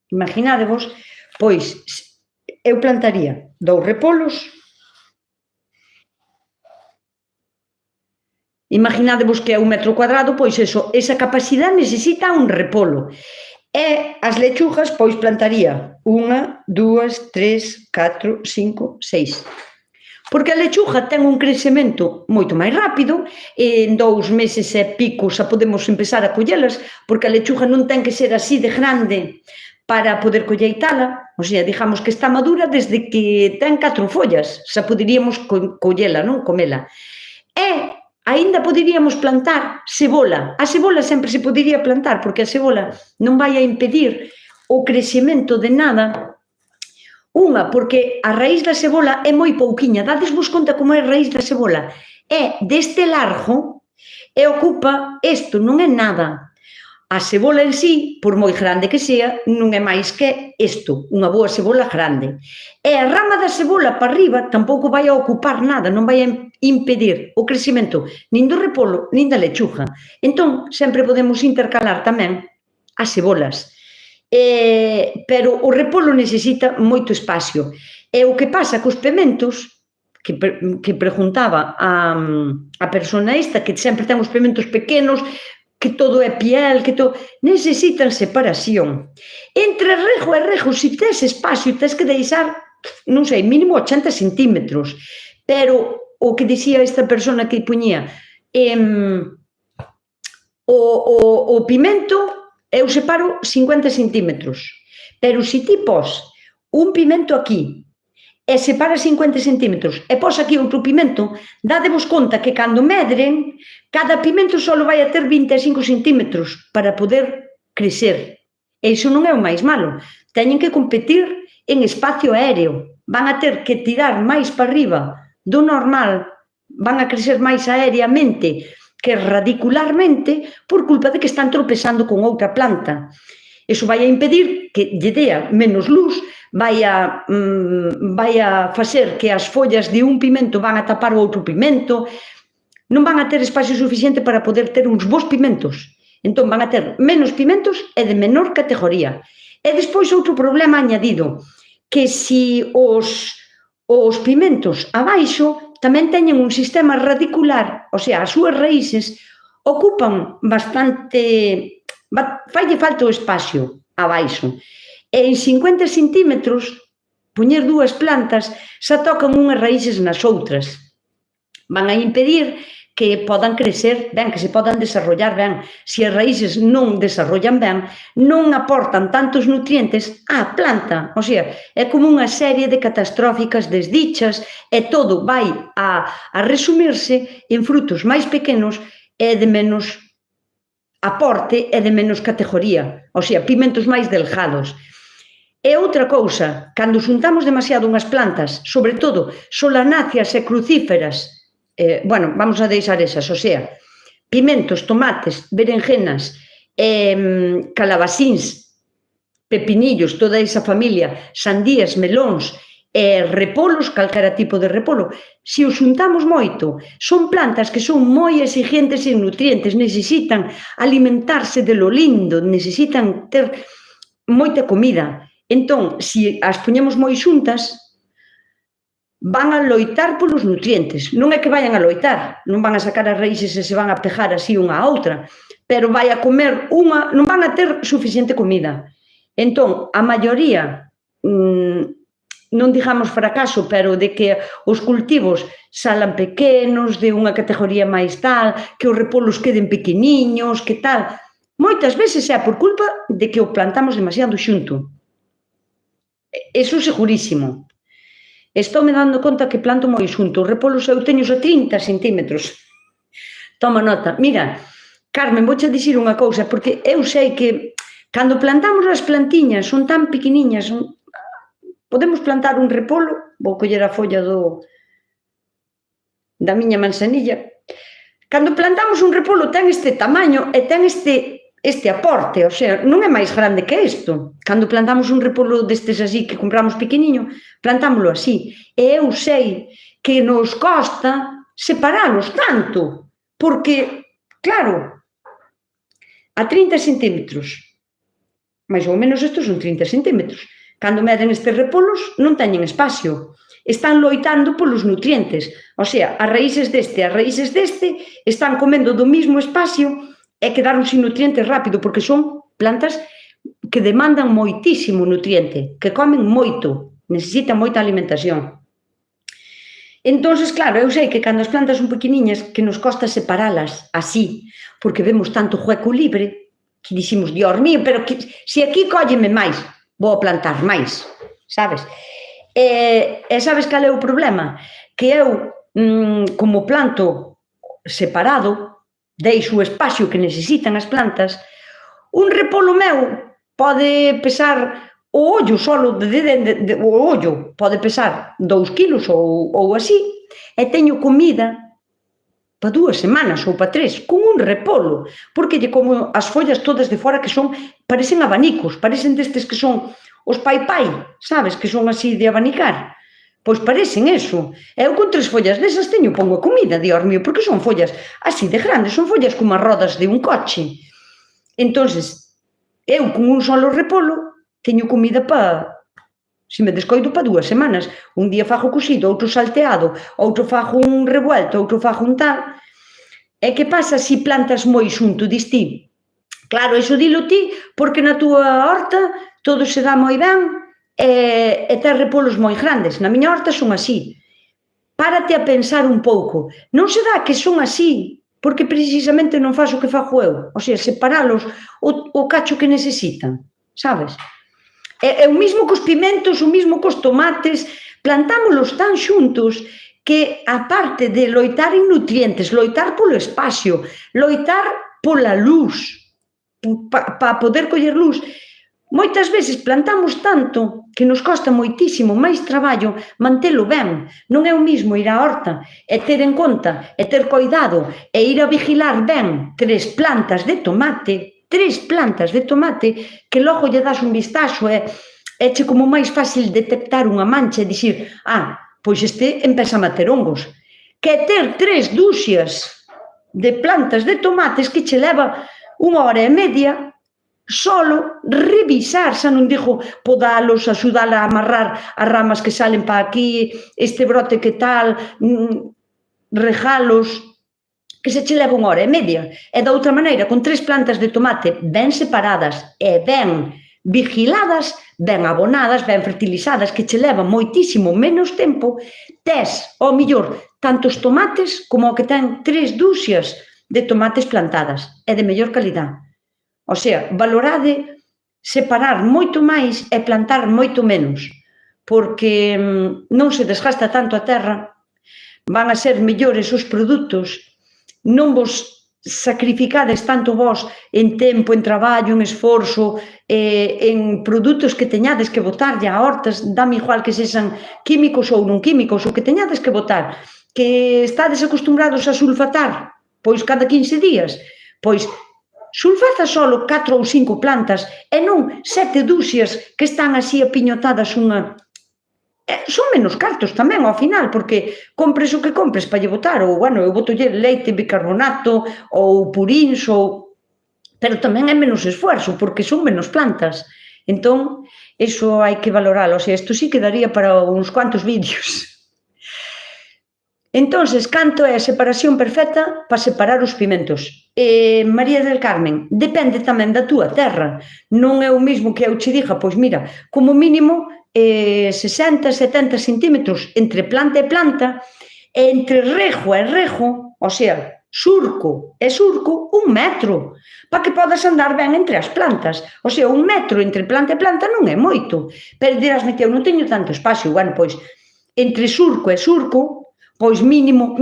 imaginádevos, pois, eu plantaría 2 repolos, imaginádevos que é 1 metro cuadrado, pois esa capacidade necesita un repolo. E as lechugas, pois plantaría 1, 2, 3, 4, 5, 6. Porque a lechuga ten un crecemento moito máis rápido, en 2 meses e pico xa podemos empezar a collelas, porque a lechuga non ten que ser así de grande para poder colleitala, o sea, digamos que está madura desde que ten 4 follas, xa poderíamos collela, non? Comela. E aínda poderíamos plantar cebola. A cebola sempre se podería plantar, porque a cebola non vai a impedir o crecemento de nada. Unha, porque a raíz da cebola é moi pouquiña. Dadesvos conta como é a raíz da cebola. É deste largo e ocupa isto, non é nada. A cebola en sí, por moi grande que sea, non é máis que isto, unha boa cebola grande. E a rama da cebola para arriba tampouco vai a ocupar nada, non vai a impedir o crecemento nin do repolo, nin da lechuga. Entón, sempre podemos intercalar tamén as cebolas. Pero o repolo necesita moito espacio. E o que pasa cos pementos, que preguntaba a persona esta, que sempre ten os pementos pequenos, que todo é piel, que todo... Necesitan separación. Entre rejo e rejo, se tes espacio, tes que deixar, non sei, mínimo 80 centímetros. Pero o que dicía esta persona que poñía, o pimento, eu separo 50 centímetros. Pero se ti pos un pimento aquí, e separa 50 centímetros e pos aquí outro pimento, dadevos conta que cando medren, cada pimento só vai a ter 25 centímetros para poder crecer. E iso non é o máis malo. Teñen que competir en espacio aéreo. Van a ter que tirar máis para arriba do normal, van a crecer máis aéreamente que radicularmente por culpa de que están tropezando con outra planta. Iso vai a impedir que lle dea menos luz, vai a facer que as follas de un pimento van a tapar o outro pimento, non van a ter espacio suficiente para poder ter uns bons pimentos. Entón van a ter menos pimentos e de menor categoría. E despois outro problema añadido, que se os pimentos abaixo tamén teñen un sistema radicular, o sea, as súas raíces ocupan bastante, faille falta o espacio abaixo. E en 50 centímetros, poñer 2 plantas, xa tocan unhas raíces nas outras. Van a impedir que podan crecer ben, que se podan desarrollar ben. Se as raíces non desarrollan ben, non aportan tantos nutrientes á planta. O sea, é como unha serie de catastróficas desdichas e todo vai a resumirse en frutos máis pequenos e de menos aporte e de menos categoría. O sea, pimentos máis delgados. E outra cousa, cando xuntamos demasiado unhas plantas, sobre todo solanáceas e crucíferas, bueno, vamos a deixar esas, o sea, pimentos, tomates, berenjenas, calabacíns, pepinillos, toda esa familia, sandías, melóns e repolos, calquera tipo de repolo. Se os xuntamos moito, son plantas que son moi exigentes en nutrientes, necesitan alimentarse de lo lindo, necesitan ter moita comida. Entón, se as poñemos moi xuntas, van a loitar polos nutrientes. Non é que vayan a loitar, non van a sacar as raíces e se van a pegar así unha a outra, pero vai a comer unha, non van a ter suficiente comida. Entón, a maioría, non digamos fracaso, pero de que os cultivos salan pequenos, de unha categoría máis tal, que os repolos queden pequeniños, que tal. Moitas veces é por culpa de que o plantamos demasiado xunto. Eso segurísimo. Estou me dando conta que planto moi xunto. Os repolos eu teño a 30 centímetros. Toma nota. Mira, Carmen, vouche dicir unha cousa, porque eu sei que cando plantamos as plantiñas son tan pequeniñas, podemos plantar un repolo, vou coller a folla da miña manzanilla, cando plantamos un repolo ten este tamaño e ten este aporte, o sea, non é máis grande que isto. Cando plantamos un repolo destes así que compramos pequeniño, plantámoslo así. E eu sei que nos costa separalos tanto, porque, claro, a 30 centímetros, máis ou menos estos son 30 centímetros, cando meden estes repolos non teñen espacio, están loitando polos nutrientes, o sea, as raíces deste están comendo do mismo espacio e quedaron sin nutrientes rápido, porque son plantas que demandan moitísimo nutriente, que comen moito, necesitan moita alimentación. Entonces, claro, eu sei que cando as plantas son pequeniñas que nos costa separalas así, porque vemos tanto hueco libre, que diximos, Dios mío, pero que, se aquí cólleme máis, vou plantar máis, sabes? E sabes cal é o problema? Que eu, como planto separado, deixo o espacio que necesitan as plantas, un repolo meu pode pesar o ollo solo, o ollo pode pesar 2 kilos ou así, e teño comida para 2 semanas ou para 3, con un repolo, porque lle como as follas todas de fora que son, parecen abanicos, parecen destes que son os pai-pai, sabes, que son así de abanicar, pois parecen eso. Eu con 3 follas desas teño pongo a comida, Dios mío, porque son follas así de grandes, son follas como as rodas de un coche. Entonces, eu con un solo repolo teño comida para, se me descoido, para 2 semanas. Un día fago cozido, outro salteado, outro fago un revuelto, outro fago un tal. E que pasa se plantas moi xunto, dis ti? Claro, iso dilo ti, porque na túa horta todo se dá moi ben e tes repolos moi grandes. Na miña horta son así. Párate a pensar un pouco. Non se dá que son así porque precisamente non faço o que fago eu. O sea, separalos o cacho que necesitan, sabes? É o mismo cos pimentos, o mismo cos tomates, plantámolos tan xuntos que, aparte de loitar en nutrientes, loitar polo espacio, loitar pola luz, para poder coller luz, moitas veces plantamos tanto que nos costa moitísimo máis traballo mantelo ben. Non é o mismo ir á horta e ter en conta e ter coidado e ir a vigilar ben 3 plantas de tomate, que logo lle das un vistazo e che como máis fácil detectar unha mancha e dicir, pois este empeza a ter hongos. Que ter 3 dúcias de plantas de tomates que che leva 1 hora e media solo revisar, xa non digo podalos, axudar a amarrar as ramas que salen para aquí, este brote que tal, regalos, que se che leva 1 hora e media. E da outra maneira, con 3 plantas de tomate ben separadas e ben vigiladas, ben abonadas, ben fertilizadas, que che leva moitísimo menos tempo, tes, ao mellor, tantos tomates como o que ten 3 dúcias de tomates plantadas e de mellor calidad. O sea, valorade separar moito máis e plantar moito menos, porque non se desgasta tanto a terra, van a ser mellores os produtos, non vos sacrificades tanto vos en tempo, en traballo, en esforzo, en produtos que teñades que botarlle a hortas, dame igual que sexan químicos ou non químicos, o que teñades que botar, que estades acostumbrados a sulfatar, pois cada 15 días, pois sulfata solo 4 ou 5 plantas e non 7 dúcias que están así apiñotadas unha Son menos cartos tamén, ao final, porque compres o que compres para lle botar, ou, bueno, eu botolle leite, bicarbonato, ou purins, ou... Pero tamén é menos esfuerzo, porque son menos plantas. Entón, iso hai que valoralo. O sea, isto sí que daría para uns cuantos vídeos. Entonces, canto é a separación perfecta para separar os pimentos? María del Carmen, depende tamén da túa terra. Non é o mesmo que eu che diga, pois mira, como mínimo 60, 70 centímetros entre planta e planta, e entre rejo e rejo, o sea, surco e surco, 1 metro, para que podas andar ben entre as plantas. O sea, 1 metro entre planta e planta non é moito. Pero dirásme que eu non teño tanto espacio. Bueno, pois, entre surco e surco, pois mínimo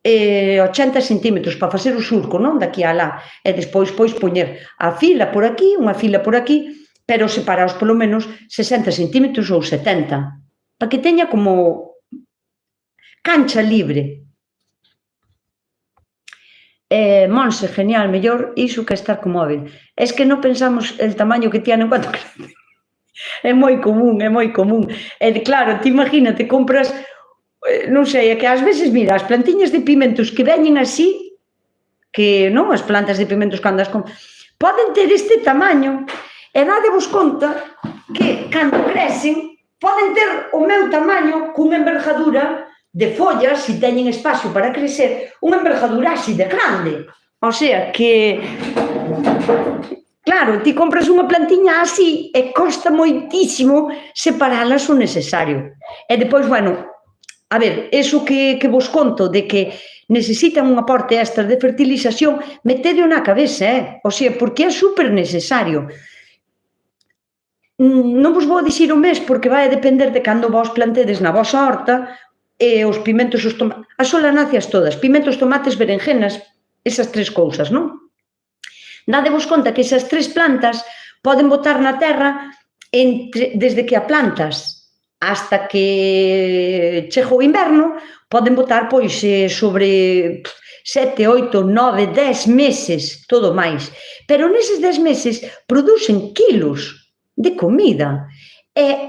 80 centímetros para facer o surco, non? Daqui a lá. E despois, pois, poñer a fila por aquí, unha fila por aquí, pero separaos polo menos 60 centímetros ou 70, para que teña como cancha libre. Monse, genial, mellor iso que estar con móvil. Es que non pensamos el tamaño que tiene en cuanto crece. É moi común, é moi común. E claro, ti imagínate, compras, non sei, é que ás veces, mira, as plantiñas de pimentos que veñen así, que non, as plantas de pimentos cando as compras, poden ter este tamaño, e dadevos conta que, cando crecen, poden ter o meu tamaño cunha envergadura de follas, se teñen espacio para crecer, unha envergadura así de grande. O sea, que... Claro, ti compras unha plantiña así e costa moitísimo separalas o necesario. E depois, bueno, a ver, eso que vos conto de que necesitan un aporte extra de fertilización, metedio na cabeza, O sea, porque é super necesario. Non vos vou dicir o mes porque vai depender de cando vos plantedes na vosa horta e os pimentos, os tomates, as solanáceas todas, pimentos, tomates, berenjenas, esas 3 cousas, non? Dadevos conta que esas 3 plantas poden botar na terra desde que a plantas hasta que chega o inverno, poden botar pois sobre 7, 8, 9, 10 meses, todo máis. Pero neses 10 meses producen kilos de comida. E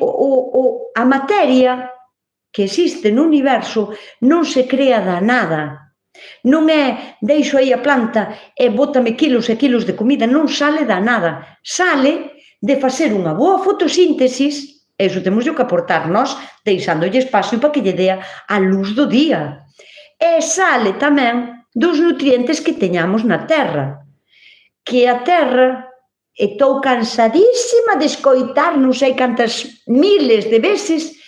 a materia que existe no universo non se crea da nada. Non é, deixo aí a planta e bótame kilos e kilos de comida, non sale da nada. Sale de facer unha boa fotosíntesis, e iso temos que aportar nós, deixándolle espacio para que lle dea a luz do día. E sale tamén dos nutrientes que teñamos na terra. Que a terra... Estou cansadísima de escoitar non sei cantas miles de veces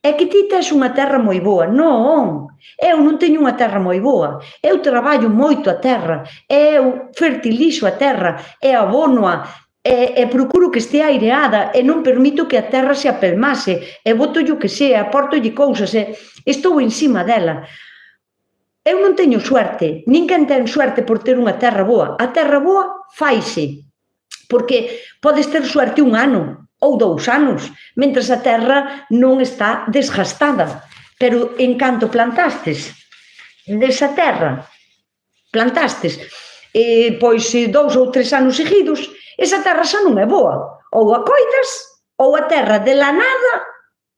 é que ti tes unha terra moi boa. Non, eu non teño unha terra moi boa. Eu traballo moito a terra, eu fertilizo a terra, e abono-a, e procuro que estea aireada, e non permito que a terra se apelmase, e botolle o que sea, aportolle cousas, e estou encima dela. Eu non teño suerte, ninguén ten suerte por ter unha terra boa. A terra boa faise. Porque podes ter suerte 1 ano ou 2 anos, mentras a terra non está desgastada. Pero en canto plantastes desa terra, pois 2 ou 3 anos seguidos, esa terra xa non é boa. Ou a coitas, ou a terra de la nada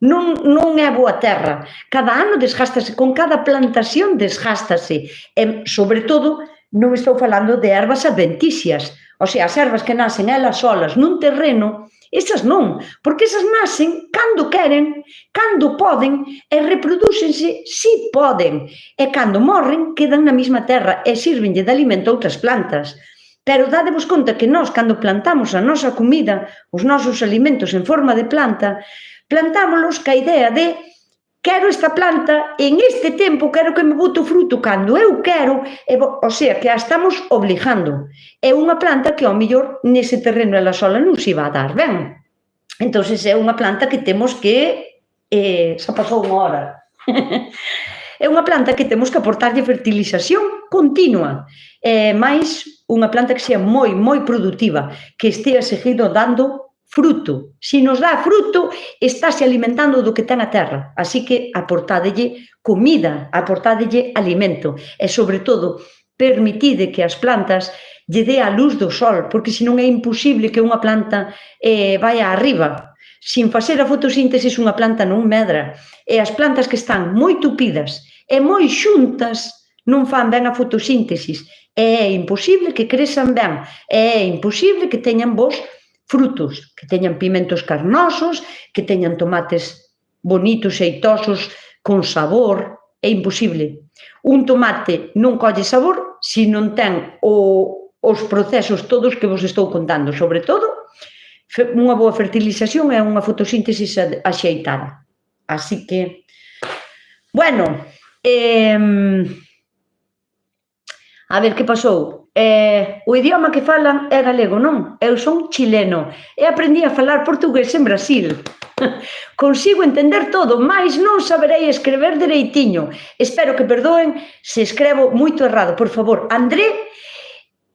non é boa terra. Cada ano desgástase, con cada plantación desgástase. E, sobre todo, non estou falando de ervas adventicias. O sea, as ervas que nacen elas solas nun terreno, esas non, porque esas nacen cando queren, cando poden, e reprodúcense si poden. E cando morren, quedan na mesma terra e sirvenlle de alimento a outras plantas. Pero dadevos conta que nós, cando plantamos a nosa comida, os nosos alimentos en forma de planta, plantámolos ca idea de quero esta planta, en este tempo quero que me bote o fruto cando eu quero, o sea, que a estamos obligando. É unha planta que, ao mellor, nese terreno ela sola non se va a dar ben. Entón, é unha planta que temos que... xa pasou 1 hora. É unha planta que temos que aportarlle fertilización continua. Mais unha planta que sea moi, moi productiva, que estea seguido dando fruto. Se nos dá fruto, estáse alimentando do que ten a terra. Así que aportádelle comida, aportádelle alimento. E, sobre todo, permitide que as plantas lle dé a luz do sol, porque senón é imposible que unha planta vaya arriba. sin facer a fotosíntesis unha planta non medra. E as plantas que están moi tupidas e moi xuntas non fan ben a fotosíntesis. É imposible que crezan ben. É imposible que teñan bons frutos, que teñan pimentos carnosos, que teñan tomates bonitos, xeitosos, con sabor. É imposible. Un tomate non colle sabor se non ten os procesos todos que vos estou contando, sobre todo unha boa fertilización e unha fotosíntesis axeitada. Así que, bueno, a ver, que pasou? O idioma que falan é galego, non? Eu son chileno e aprendí a falar portugués en Brasil. Consigo entender todo, mais non saberei escrever dereitiño. Espero que perdoen se escrevo moito errado. Por favor, André,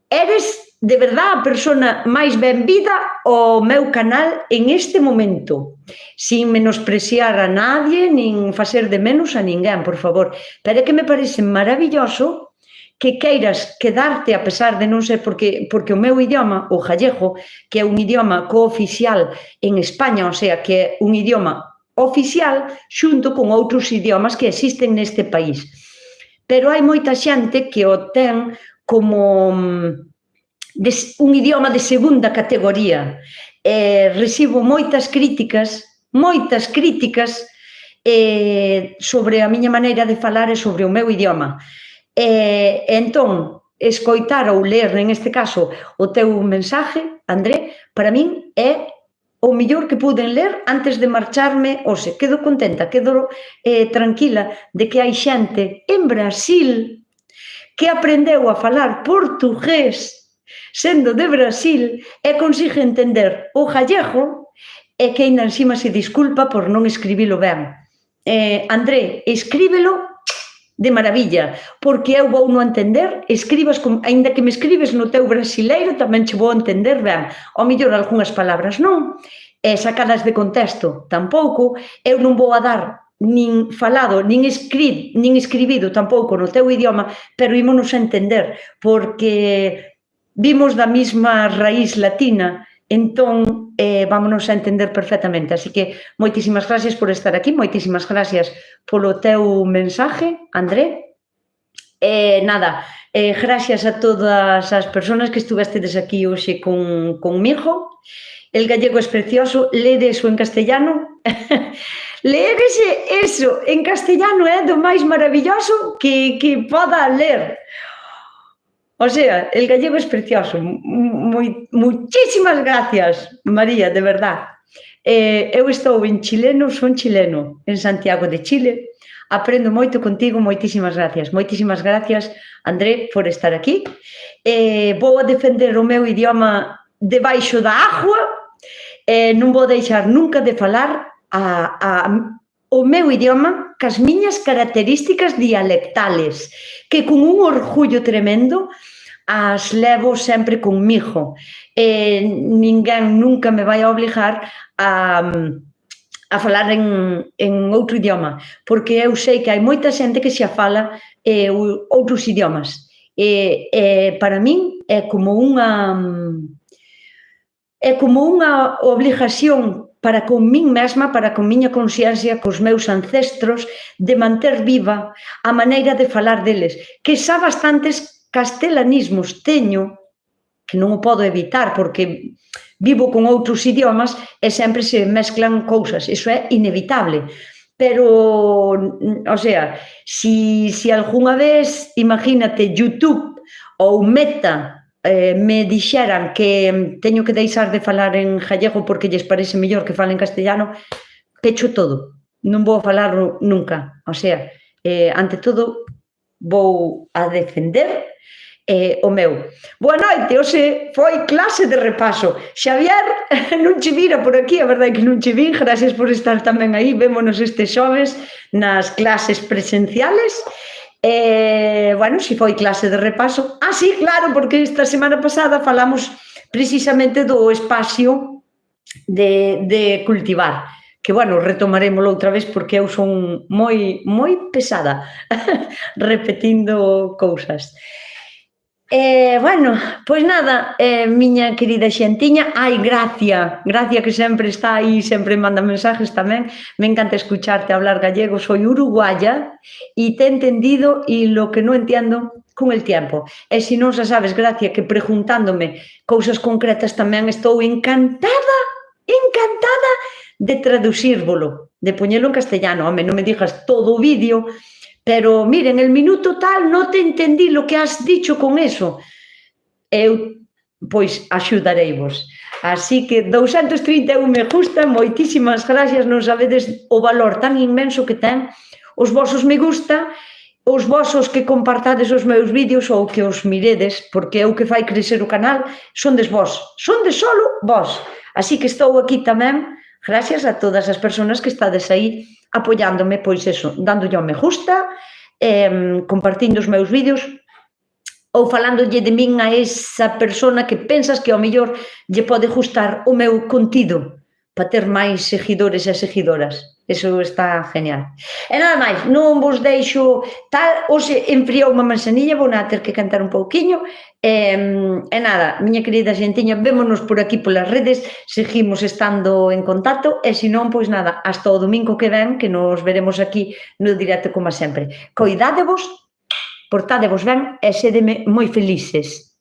eres de verdad a persona máis benvida ao meu canal en este momento, sin menospreciar a nadie, nin facer de menos a ninguén, por favor. Pero é que me parece maravilloso que queiras quedarte, a pesar de non ser porque o meu idioma, o gallego, que é un idioma cooficial en España, o sea, que é un idioma oficial xunto con outros idiomas que existen neste país. Pero hai moita xente que o ten como un idioma de segunda categoría. Recibo moitas críticas sobre a miña maneira de falar e sobre o meu idioma. Entón, escoitar ou ler, en este caso, o teu mensaje, André, para min é o mellor que puden ler antes de marcharme. Oxe, quedo contenta, quedo tranquila de que hai xente en Brasil que aprendeu a falar portugués sendo de Brasil e consigue entender o gallego e que ainda encima se disculpa por non escribilo ben. André, escríbelo de maravilla, porque eu vou non entender, escribas, aínda que me escribes no teu brasileiro, tamén che vou entender ben. Ao mellor algunhas palabras non, sacadas de contexto tampouco, eu non vou a dar nin falado, nin escribido tampouco no teu idioma, pero ímonos a entender, porque vimos da mesma raíz latina, entón vámonos a entender perfectamente. Así que moitísimas gracias por estar aquí, moitísimas gracias polo teu mensaje, André. Nada, gracias a todas as persoas que estuvestedes aquí hoxe conmigo. El gallego es precioso, ler eso en castellano. Leer eso en castellano é do máis maravilloso que poda ler. O sea, el gallego es precioso. Muchísimas gracias, María, de verdad. Eu estou en chileno, son chileno, en Santiago de Chile. Aprendo moito contigo, moitísimas gracias. Moitísimas gracias, André, por estar aquí. Vou a defender o meu idioma debaixo da agua. Non vou deixar nunca de falar o meu idioma cas miñas características dialectales, que con un orgullo tremendo as levo sempre conmigo. Ninguén nunca me vai a obligar a falar en outro idioma, porque eu sei que hai moita xente que xa fala outros idiomas. Para min é como unha obligación para con min mesma, para con miña consciencia, cos meus ancestros, de manter viva a maneira de falar deles, que xa bastantes castelanismos teño, que non o podo evitar, porque vivo con outros idiomas e sempre se mezclan cousas, iso é inevitable. Pero, o sea, si algunha vez, imagínate, YouTube ou Meta me dixeran que teño que deixar de falar en gallego porque lles parece mellor que fale en castellano, pecho todo, non vou falar nunca. O sea, ante todo, vou a defender o meu. Boa noite, hoxe foi clase de repaso. Xavier, non che vira por aquí, a verdade é que non che vin, gracias por estar tamén aí, vémonos este xoves nas clases presenciales. Bueno, si foi clase de repaso. Sí, claro, porque esta semana pasada falamos precisamente do espacio de cultivar, que, bueno, retomarémoslo outra vez porque eu son moi pesada repetindo cousas. Bueno, pois nada, miña querida xentiña, Gracia que sempre está aí, sempre manda mensajes tamén, me encanta escucharte hablar gallego, soy uruguaya y te he entendido y lo que no entiendo con el tiempo. E se non xa sabes, Gracia, que preguntándome cousas concretas tamén estou encantada de traducírvolo, de poñelo en castellano. Home, non me digas todo o vídeo, pero mira, en el minuto tal no te entendí lo que has dicho con eso. Eu, pois, axudareivos. Así que 231 me gusta, moitísimas gracias, non sabedes o valor tan inmenso que ten os vosos me gusta, os vosos que compartades os meus vídeos ou que os miredes, porque é o que fai crecer o canal, sondes vos, sondes solo vos. Así que estou aquí tamén, gracias a todas as persoas que estades aí apoiándome, pois eso, dándolle ao me gusta, compartindo os meus vídeos, ou falándolle de min a esa persona que pensas que ao mellor lle pode gustar o meu contido para ter máis seguidores e seguidoras. Eso está genial. E nada máis, non vos deixo tal, hoxe enfriou unha manzanilla, vou na ter que cantar un pouquiño, e nada, miña querida xentiña, vémonos por aquí polas redes, seguimos estando en contacto, e se non, pois nada, hasta o domingo que ven, que nos veremos aquí no directo como sempre. Coidádevos, portádevos ben e sedeme moi felices.